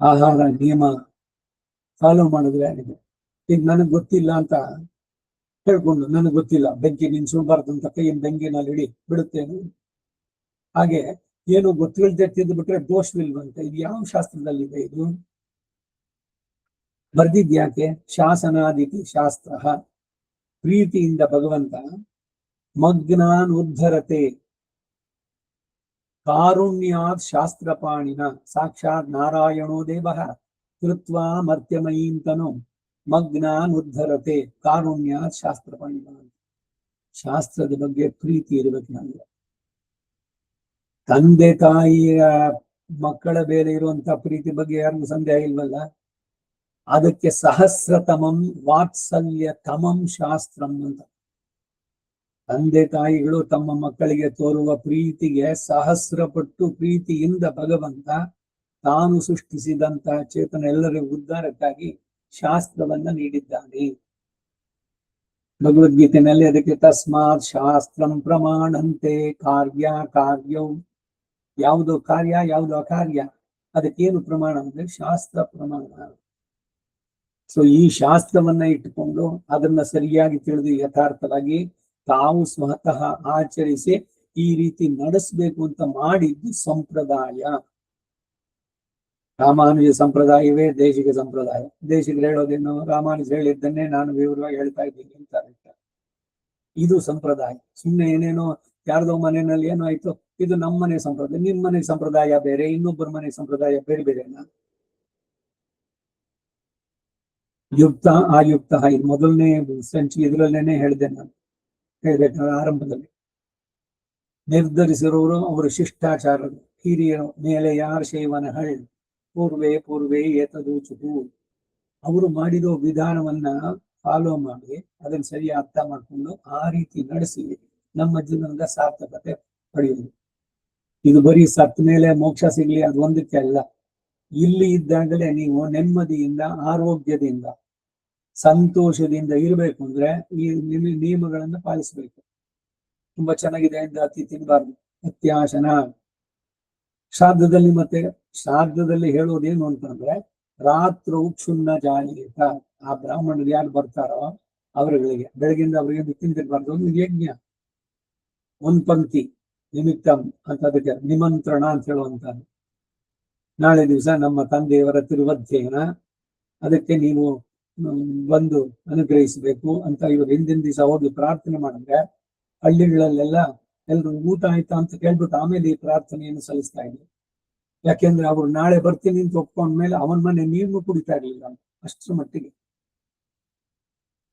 ಆಹಾರ ನಿಯಮ ಫಾಲೋ ಮಾಡಿದ್ರೆ ಆಗಿದೆ. ಈಗ ನನಗ್ ಗೊತ್ತಿಲ್ಲ ಅಂತ ಹೇಳ್ಕೊಂಡು ನನಗ್ ಗೊತ್ತಿಲ್ಲ ಬೆಂಕಿ ನಿನ್ಸಬಾರ್ದು ಅಂತ ಕೈಯಿಂದ ಬೆಂಕಿನಲ್ಲಿ ಇಡಿ ಬಿಡುತ್ತೇನೆ. ಹಾಗೆ ಏನು ಗೊತ್ತಿಲ್ಲದೆ ತಿಂದು ಬಿಟ್ರೆ ದೋಷವಿಲ್ವಂತೆ. ಇದು ಯಾವ ಶಾಸ್ತ್ರದಲ್ಲಿದೆ? ಇದು ಬರ್ದಿದ್ಯಾಕೆ? ಶಾಸನಾದಿತಿ ಶಾಸ್ತ್ರ. ಪ್ರೀತಿಯಿಂದ ಭಗವಂತ ಮಗ್ನಾನ್ ಉದ್ಧರತೆ ಕಾರುಣ್ಯಾತ್ ಶಾಸ್ತ್ರಪಾಣಿನ ಸಾಕ್ಷಾತ್ ನಾರಾಯಣೋ ದೇವಃ ಕೃತ್ವಾ ಮರ್ತ್ಯಮಯೀಂತನು ಮಗ್ನಾನ್ ಉದ್ಧರತೆ ಕಾರುಣ್ಯಾತ್ ಶಾಸ್ತ್ರಪಾಣಿನ. ಶಾಸ್ತ್ರದ ಬಗ್ಗೆ ಪ್ರೀತಿ ಇರಬೇಕು ನಮಗೆ. ತಂದೆ ತಾಯಿಯ ಮಕ್ಕಳ ಮೇಲೆ ಇರುವಂತ ಪ್ರೀತಿ ಬಗ್ಗೆ ಯಾರಿಗೂ ಸಂದೇಹ ಇಲ್ವಲ್ಲ. ಅದಕ್ಕೆ ಸಹಸ್ರತಮಂ ವಾತ್ಸಲ್ಯ ತಮಂ ಶಾಸ್ತ್ರಂ ಅಂತ. ತಂದೆ ತಾಯಿಗಳು ತಮ್ಮ ಮಕ್ಕಳಿಗೆ ತೋರುವ ಪ್ರೀತಿಗೆ ಸಹಸ್ರಪಟ್ಟು ಪ್ರೀತಿಯಿಂದ ಭಗವಂತ ತಾನು ಸೃಷ್ಟಿಸಿದಂತಹ ಚೇತನ ಎಲ್ಲರಿಗೂ ಉದ್ಧಾರಕ್ಕಾಗಿ ಶಾಸ್ತ್ರವನ್ನ ನೀಡಿದ್ದಾನೆ. ಭಗವದ್ಗೀತೆಯಲ್ಲಿ ಅದಕ್ಕೆ ತಸ್ಮಾತ್ ಶಾಸ್ತ್ರಂ ಪ್ರಮಾಣಂತೆ ಕಾರ್ಯ ಕಾರ್ಯವು. ಯಾವುದು ಕಾರ್ಯ ಯಾವುದು ಅಕಾರ್ಯ, ಅದಕ್ಕೇನು ಪ್ರಮಾಣ ಅಂದ್ರೆ ಶಾಸ್ತ್ರ ಪ್ರಮಾಣ. ಸೊ ಈ ಶಾಸ್ತ್ರವನ್ನ ಇಟ್ಟುಕೊಂಡು ಅದನ್ನ ಸರಿಯಾಗಿ ತಿಳಿದು ಯಥಾರ್ಥವಾಗಿ ತಾವು ಸ್ವತಃ ಆಚರಿಸಿ ಈ ರೀತಿ ನಡೆಸಬೇಕು ಅಂತ ಮಾಡಿದ್ದು ಸಂಪ್ರದಾಯ. ರಾಮಾನುಜ ಸಂಪ್ರದಾಯವೇ ದೇಶಿಕ ಸಂಪ್ರದಾಯ. ದೇಶಿಕರು ಹೇಳೋದೇನು? ರಾಮಾನುಜ ಹೇಳಿದ್ದನ್ನೇ ನಾನು ವಿವರವಾಗಿ ಹೇಳ್ತಾ ಇದ್ದೀನಿ ಅಂತ. ಇದು ಸಂಪ್ರದಾಯ. ಸುಮ್ಮನೆ ಏನೇನೋ ಯಾರ್ದೋ ಮನೆಯಲ್ಲಿ ಏನೋ ಆಯ್ತು, ಇದು ನಮ್ಮ ಮನೆ ಸಂಪ್ರದಾಯ, ನಿಮ್ಮ ಮನೆ ಸಂಪ್ರದಾಯ ಬೇರೆ, ಇನ್ನೊಬ್ಬರ ಮನೆ ಸಂಪ್ರದಾಯ ಬೇರೆ ಬೇರೆನಾ? ಯುಕ್ತ ಆಯುಕ್ತ ಇದು ಮೊದಲನೇ ಸಂಚಿ ಇದರಲ್ಲೇನೆ ಹೇಳಿದೆ ನಾನು, ಹೇಳ್ಬೇಕಾದ್ರೆ ಆರಂಭದಲ್ಲಿ. ನಿರ್ಧರಿಸಿರೋರು ಅವರು ಶಿಷ್ಟಾಚಾರರು, ಹಿರಿಯರು. ಮೇಲೆ ಯಾರು ಶೈವನ ಹಳ್ ಪೂರ್ವೇ ಏತದೂಚುಕು. ಅವರು ಮಾಡಿರೋ ವಿಧಾನವನ್ನ ಫಾಲೋ ಮಾಡಿ ಅದನ್ನ ಸರಿ ಅರ್ಥ ಮಾಡ್ಕೊಂಡು ಆ ರೀತಿ ನಡೆಸಿ ನಮ್ಮ ಜೀವನದ ಸಾರ್ಥಕತೆ ಪಡೆಯುವುದು. ಇದು ಬರೀ ಸತ್ತ ಮೇಲೆ ಮೋಕ್ಷ ಸಿಗ್ಲಿ ಅದು ಒಂದಕ್ಕೆ ಅಲ್ಲ. ಇಲ್ಲಿ ಇದ್ದಾಗಲೇ ನೀವು ನೆಮ್ಮದಿಯಿಂದ ಆರೋಗ್ಯದಿಂದ ಸಂತೋಷದಿಂದ ಇರಬೇಕು ಅಂದ್ರೆ ಈ ನಿಯಮಗಳನ್ನ ಪಾಲಿಸಬೇಕು. ತುಂಬಾ ಚೆನ್ನಾಗಿದೆ ಅಂತ ಅತಿ ತಿನ್ನಬಾರ್ದು. ಅತ್ಯಾಶನ. ಶ್ರಾದ್ದದಲ್ಲಿ ಮತ್ತೆ ಶ್ರಾದ್ದದಲ್ಲಿ ಹೇಳೋದೇನು ಅಂತಂದ್ರೆ ರಾತ್ರಿ ಕ್ಷುಣ್ಣ ಜಾಯೇತ. ಆ ಬ್ರಾಹ್ಮಣರು ಯಾರು ಬರ್ತಾರೋ ಅವರುಗಳಿಗೆ ಬೆಳಗಿಂದ ಅವರಿಗೆ ತಿಂತಿರ್ಬಾರ್ದು. ಒಂದು ಯಜ್ಞ, ಒಂದ್ ಪಂಕ್ತಿ ನಿಮಿತ್ತಂ ಅಂತ, ಅದಕ್ಕೆ ನಿಮಂತ್ರಣ ಅಂತ ಹೇಳುವಂತದ್ದು. ನಾಳೆ ದಿವಸ ನಮ್ಮ ತಂದೆಯವರ ತಿರುವಧ್ಯಯನ, ಅದಕ್ಕೆ ನೀವು ಬಂದು ಅನುಗ್ರಹಿಸಬೇಕು ಅಂತ ಇವರು ಹಿಂದಿನ ದಿವಸ ಹೋಗಿ ಪ್ರಾರ್ಥನೆ ಮಾಡಿದ್ರೆ ಹಳ್ಳಿಗಳಲ್ಲೆಲ್ಲ ಎಲ್ರು ಊಟ ಆಯ್ತಾ ಅಂತ ಕೇಳ್ಬಿಟ್ಟು ಆಮೇಲೆ ಈ ಪ್ರಾರ್ಥನೆಯನ್ನು ಸಲ್ಲಿಸ್ತಾ ಇದ್ರು. ಯಾಕೆಂದ್ರೆ ಅವ್ರು ನಾಳೆ ಬರ್ತೀನಿ ಅಂತ ಒಪ್ಕೊಂಡ್ಮೇಲೆ ಅವನ ಮನೆ ನೀರು ಕುಡಿತಾ ಇರ್ಲಿಲ್ಲ ಅಷ್ಟರ ಮಟ್ಟಿಗೆ.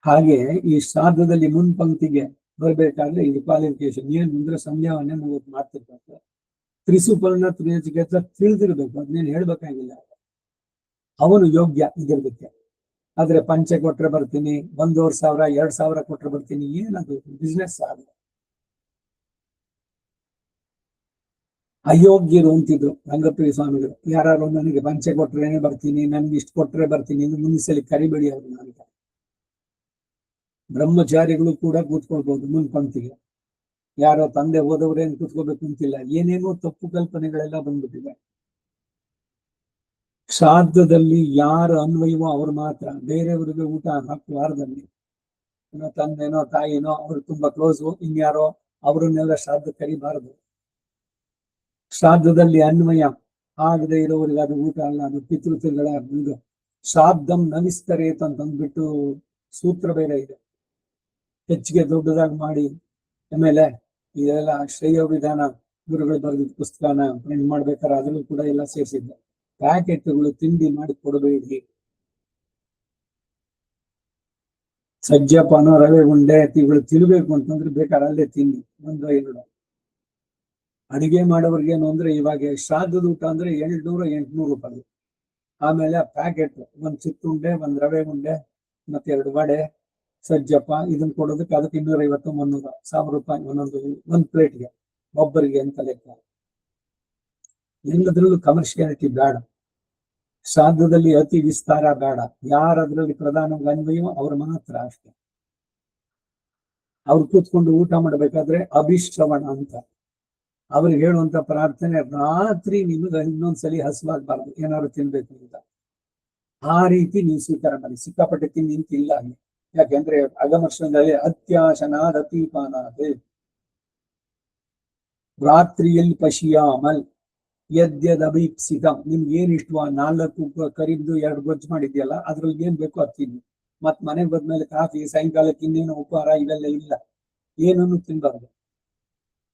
ಹಾಗೆ ಈ ಶ್ರಾದ್ದದಲ್ಲಿ ಮುನ್ ಪಂಕ್ತಿಗೆ ಬರ್ಬೇಕಾದ್ರೆ ಇದು ಕ್ವಾಲಿಫಿಕೇಶನ್ ಏನ್ ಅಂದ್ರೆ ಸಂಧ್ಯಾವನ್ನೇ ಮಾಡ್ತಿರ್ಬೇಕು. ತ್ರಿಸುಪರ್ಣ ತ್ರಿನಚಿಕೇತ ತಿಳಿದಿರ್ಬೇಕು, ಅದನ್ನೇನು ಹೇಳ್ಬೇಕಾಗಿಲ್ಲ. ಅವನು ಯೋಗ್ಯ ಇದಿರ್ಬೇಕು. ಆದ್ರೆ ಪಂಚೆ ಕೊಟ್ರೆ ಬರ್ತೀನಿ, 1,500 2,000 ಕೊಟ್ರೆ ಬರ್ತೀನಿ, ಏನದು ಬಿಸ್ನೆಸ್ ಆಗ. ಅಯೋಗ್ಯರು ಅಂತಿದ್ರು ರಂಗಪ್ರಿಯ ಸ್ವಾಮಿಗಳು. ಯಾರು ನನಗೆ ಪಂಚೆ ಕೊಟ್ರೇನೆ ಬರ್ತೀನಿ, ನನ್ಗೆ ಇಷ್ಟು ಕೊಟ್ರೆ ಬರ್ತೀನಿ ಎಂದು ಮುಂದಿಸಲಿ ಕರಿಬೇಡಿ ಅವರು. ನನಗೆ ಬ್ರಹ್ಮಚಾರಿಗಳು ಕೂಡ ಕೂತ್ಕೊಳ್ಬಹುದು ಮುನ್ ಪಂಕ್ತಿಗೆ. ಯಾರೋ ತಂದೆ ಹೋದವ್ರೇನು ಕೂತ್ಕೋಬೇಕು ಅಂತಿಲ್ಲ. ಏನೇನೋ ತಪ್ಪು ಕಲ್ಪನೆಗಳೆಲ್ಲ ಬಂದ್ಬಿಟ್ಟಿದೆ. ಶ್ರಾದ್ದದಲ್ಲಿ ಯಾರು ಅನ್ವಯವೋ ಅವ್ರು ಮಾತ್ರ, ಬೇರೆಯವರಿಗೆ ಊಟ ಹಾಕಬಾರ್ದಲ್ಲಿ. ತಂದೆನೋ ತಾಯಿನೋ ಅವ್ರು ತುಂಬಾ ಕ್ಲೋಸು, ಇನ್ಯಾರೋ ಅವ್ರನ್ನೆಲ್ಲ ಶ್ರಾದ್ದ ಕರಿಬಾರದು. ಶ್ರಾದ್ದದಲ್ಲಿ ಅನ್ವಯ ಆಗದೆ ಇರೋರಿಗೆ ಅದು ಊಟ ಅಲ್ಲ, ಅದು ಪಿತೃಗಳ ಇದು. ಶ್ರಾದ್ದಂ ನವಿಸ್ತರೇತ್ ಅಂತ ಅಂದ್ಬಿಟ್ಟು ಸೂತ್ರ ಬೇರೆ ಇದೆ. ಹೆಚ್ಚಿಗೆ ದೊಡ್ಡದಾಗಿ ಮಾಡಿ ಆಮೇಲೆ ಇದೆಲ್ಲ ಶ್ರೇಯ ವಿಧಾನ ಗುರುಗಳು ಬರೆದಿದ್ದ ಪುಸ್ತಕನ ಪ್ರಿಂಟ್ ಮಾಡ್ಬೇಕಾದ್ರೆ ಅದನ್ನು ಕೂಡ ಎಲ್ಲ ಸೇರಿಸಿದ್ದೆ. ಪ್ಯಾಕೆಟ್ಗಳು ತಿಂಡಿ ಮಾಡಿ ಕೊಡಬೇಡಿ. ಸಜ್ಜಪಾನ ರವೆ ಉಂಡೆ ಇವುಗಳು ತಿನ್ಬೇಕು ಅಂತಂದ್ರೆ ಬೇಕಾದ್ರೆ ಅಲ್ಲೇ ತಿನ್ನಿ, 1-2. ಅಡಿಗೆ ಮಾಡೋರ್ಗೆ ಏನು ಅಂದ್ರೆ ಇವಾಗ ಶ್ರಾದ್ದದ ಊಟ ಅಂದ್ರೆ 700-800 ರೂಪಾಯಿ. ಆಮೇಲೆ ಪ್ಯಾಕೆಟ್ ಒಂದ್ ಚಿಕ್ಕುಂಡೆ, ಒಂದ್ ರವೆ ಉಂಡೆ, ಮತ್ತೆ 2 ವಡೆ, ಸಜ್ಜಪ್ಪ ಇದನ್ನ ಕೊಡೋದಕ್ಕೆ ಅದಕ್ಕೆ 250-300 1000 ರೂಪಾಯಿ ಒಂದ್ ಪ್ಲೇಟ್ಗೆ ಒಬ್ಬರಿಗೆ ಅಂತ ಲೆಕ್ಕ. ಎಲ್ಲದ್ರಲ್ಲೂ ಕಮರ್ಷಿಯಾಲಿಟಿ ಬೇಡ. ಶ್ರಾದ್ದದಲ್ಲಿ ಅತಿ ವಿಸ್ತಾರ ಬೇಡ. ಯಾರದ್ರಲ್ಲಿ ಪ್ರಧಾನ ಅನ್ವಯವೋ ಅವ್ರು ಮಾತ್ರ ಅಷ್ಟೇ. ಅವ್ರು ಕೂತ್ಕೊಂಡು ಊಟ ಮಾಡ್ಬೇಕಾದ್ರೆ ಅಭಿಶ್ರವಣ ಅಂತ ಅವ್ರಿಗೆ ಹೇಳುವಂತ ಪ್ರಾರ್ಥನೆ, ರಾತ್ರಿ ನಿಮಗೆ ಇನ್ನೊಂದ್ಸಲಿ ಹಸುವಾಗಬಾರ್ದು, ಏನಾದ್ರು ತಿನ್ಬೇಕು ಅಂತ. ಆ ರೀತಿ ನೀವು ಸ್ವೀಕಾರ ಮಾಡಿ. ಸಿಕ್ಕಾಪಟ್ಟೆ ತಿಂಡಿ ನಿಂತಿಲ್ಲ ಅಲ್ಲಿ. ಯಾಕೆಂದ್ರೆ ಅಗಮರ್ಷಣದಲ್ಲಿ ಅತ್ಯಾಶನಾದ ಅತೀಪಾನಾದೆ ರಾತ್ರಿಯಲ್ಲಿ ಪಶಿಯಾಮಲ್ ಯದ್ಯದಭೀಪ್ಸಿತ. ನಿಮ್ಗೆ ಏನ್ ಇಷ್ಟವ 4 ಕರಿದ್ದು 2 ಗೊಜ್ಜು ಮಾಡಿದ್ಯಲ್ಲ, ಅದ್ರಲ್ಲಿ ಏನ್ ಬೇಕೋ ಅದು ತಿನ್ನಿ. ಮತ್ ಮನೆಗೆ ಬಂದ್ಮೇಲೆ ಕಾಫಿ, ಸಾಯಂಕಾಲಕ್ಕೆ ಇನ್ನೇನು ಉಪಹಾರ ಇವೆಲ್ಲ ಇಲ್ಲ, ಏನನ್ನು ತಿನ್ಬಾರ್ದು.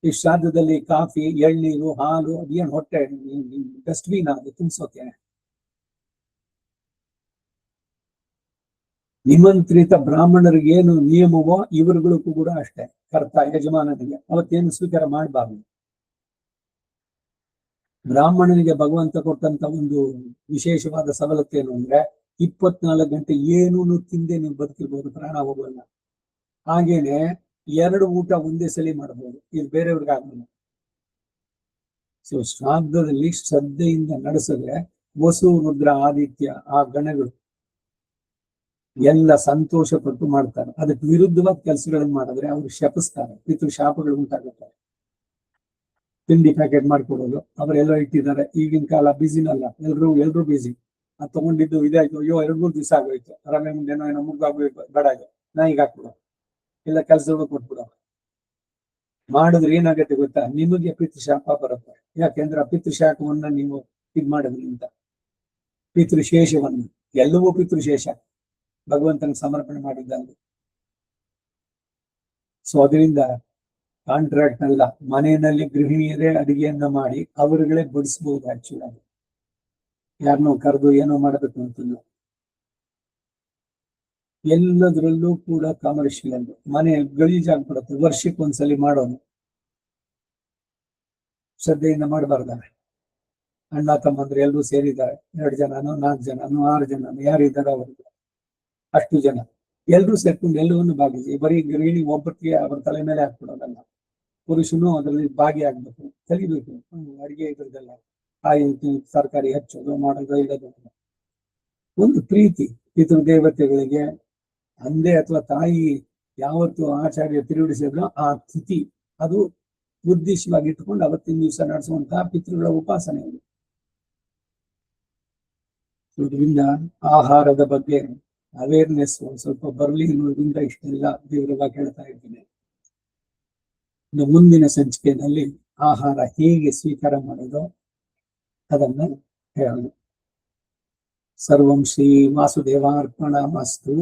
ಈ ಶ್ರಾದ್ದದಲ್ಲಿ ಕಾಫಿ, ಎಳ್ನೀರು, ಹಾಲು ಅದೇನ್ ಹೊಟ್ಟೆ ಡಸ್ಟ್ಬಿನ್ ಅದು ತಿನ್ಸೋಕೆ. ನಿಮಂತ್ರಿತ ಬ್ರಾಹ್ಮಣರಿಗೆ ಏನು ನಿಯಮವೋ ಇವರುಗಳಿಗೂ ಕೂಡ ಅಷ್ಟೇ. ಕರ್ತ ಯಜಮಾನನಿಗೆ ಅವತ್ತೇನು ಸ್ವೀಕಾರ ಮಾಡಬಾರ್ದು. ಬ್ರಾಹ್ಮಣನಿಗೆ ಭಗವಂತ ಕೊಟ್ಟಂತ ಒಂದು ವಿಶೇಷವಾದ ಸವಲತ್ತು ಏನು ಅಂದ್ರೆ 24 ಗಂಟೆ ಏನೂ ತಿಂದೆ ನೀವು ಬದುಕಿರ್ಬೋದು, ಪ್ರಾಣ ಹೋಗಲ್ಲ. ಹಾಗೇನೆ 2 ಊಟ ಒಂದೇ ಸಲಿ ಮಾಡಬಹುದು, ಇದು ಬೇರೆಯವ್ರಿಗೆ ಆಗಲ್ಲ. ಸೊ ಶ್ರಾದ್ದದಲ್ಲಿ ಶ್ರದ್ಧೆಯಿಂದ ನಡೆಸಿದ್ರೆ ವಸು, ರುದ್ರ, ಆದಿತ್ಯ ಆ ಗಣಗಳು ಎಲ್ಲ ಸಂತೋಷ ಪಟ್ಟು ಮಾಡ್ತಾರೆ. ಅದಕ್ಕೆ ವಿರುದ್ಧವಾದ ಕೆಲಸಗಳನ್ನು ಮಾಡಿದ್ರೆ ಅವ್ರು ಶಪಿಸ್ತಾರೆ, ಪಿತೃ ಶಾಪಗಳು ಉಂಟಾಗುತ್ತಾರೆ. ತಿಂಡಿ ಪ್ಯಾಕೆಟ್ ಮಾಡ್ಕೊಡೋದು, ಅವರೆಲ್ಲ ಇಟ್ಟಿದ್ದಾರೆ. ಈಗಿನ ಕಾಲ ಬಿಸಿನಲ್ಲ, ಎಲ್ರು ಬಿಸಿ. ಅದು ತಗೊಂಡಿದ್ದು ಇದಾಯ್ತು, ಅಯ್ಯೋ 2-3 ದಿವಸ ಆಗೋಯ್ತು, ರವೆ ಮುಂದೆನೋ ಏನೋ ಮುಗ್ಗಾಗೋಯ್ತು, ಬೇಡ ನಾಯಿಗೆ ಹಾಕ್ಬಿಡೋ, ಇಲ್ಲ ಕೆಲಸಗಳು ಕೊಟ್ಬಿಡೋ. ಮಾಡಿದ್ರೆ ಏನಾಗತ್ತೆ ಗೊತ್ತಾ, ನಿಮಗೆ ಪಿತೃಶಾಪ ಬರುತ್ತೆ. ಯಾಕೆಂದ್ರೆ ಆ ಪಿತೃಶಾಪವನ್ನ ನೀವು ಇದ್ ಮಾಡಿದ್ರಿ ಅಂತ. ಪಿತೃಶೇಷವನ್ನು, ಎಲ್ಲವೂ ಪಿತೃಶೇಷ ಭಗವಂತನ ಸಮರ್ಪಣೆ ಮಾಡಿದ್ದಲ್ಲಿ. ಸೊ ಅದರಿಂದ ಕಾಂಟ್ರಾಕ್ಟ್ ಅಲ್ಲ, ಮನೆಯಲ್ಲಿ ಗೃಹಿಣಿಯರೇ ಅಡಿಗೆಯನ್ನ ಮಾಡಿ ಅವರುಗಳೇ ಬಡಿಸಬಹುದು. ಆಕ್ಚುಲಿ ಯಾರನ್ನೋ ಕರೆದು ಏನೋ ಮಾಡಬೇಕು ಅಂತಿಲ್ಲ. ಎಲ್ಲದರಲ್ಲೂ ಕೂಡ ಕಮರ್ಷಿಯಲ್. ಮನೆ ಗಲೀಜಾಗ್ಬಿಡುತ್ತೆ, ವರ್ಷಕ್ಕೆ ಒಂದ್ಸಲಿ ಮಾಡೋನು. ಶ್ರದ್ಧೆಯಿಂದ ಮಾಡಬಾರ್ದಾರೆ. ಅಣ್ಣ ತಮ್ಮಂದ್ರೆ ಎಲ್ಲರೂ ಸೇರಿದ್ದಾರೆ, 2 ಜನನೋ 4 ಜನನೋ 6 ಜನನೋ ಯಾರಿದ್ದಾರೆ ಅವ್ರಿಗೆ ಅಷ್ಟು ಜನ ಎಲ್ರೂ ಸೇರ್ಕೊಂಡು ಎಲ್ಲವನ್ನು ಭಾಗಿಸಿ. ಬರೀ ಗೃಹಿಣಿ ಒಬ್ಬರಿಗೆ ಅವ್ರ ತಲೆ ಮೇಲೆ ಹಾಕ್ಬಿಡೋದಲ್ಲ, ಪುರುಷನು ಅದರಲ್ಲಿ ಭಾಗಿಯಾಗ್ಬೇಕು, ಕಲಿಬೇಕು. ಅಡಿಗೆ ಇದ್ರದ್ದೆಲ್ಲ ಕಾಯಿ ತರಕಾರಿ ಹೆಚ್ಚೋದು ಮಾಡೋದು ಇಲ್ಲದು. ಒಂದು ಪ್ರೀತಿ ಪಿತೃದೇವತೆಗಳಿಗೆ. ತಂದೆ ಅಥವಾ ತಾಯಿ ಯಾವತ್ತು ಆಚಾರ್ಯ ತಿರುಗಿಸಿದ್ರು ಆ ತಿಥಿ ಅದು ಉದ್ದೇಶವಾಗಿ ಇಟ್ಕೊಂಡು ಅವತ್ತಿನ ದಿವಸ ನಡೆಸುವಂತಹ ಪಿತೃಗಳ ಉಪಾಸನೆ. ಇದರಿಂದ ಆಹಾರದ ಬಗ್ಗೆ ಅವೇರ್ನೆಸ್ ಒಂದ್ ಸ್ವಲ್ಪ ಬರಲಿ ಅನ್ನೋದ್ರಿಂದ ಇಷ್ಟೆಲ್ಲ ದೇವರವಾಗಿ ಹೇಳ್ತಾ ಇದ್ದೀನಿ. ಇನ್ನು ಮುಂದಿನ ಸಂಚಿಕೆಯಲ್ಲಿ ಆಹಾರ ಹೇಗೆ ಸ್ವೀಕಾರ ಮಾಡೋದು ಅದನ್ನ ಹೇಳೋಣ. ಸರ್ವಂ ಶ್ರೀ ವಾಸುದೇವಾರ್ಪಣಮಸ್ತು.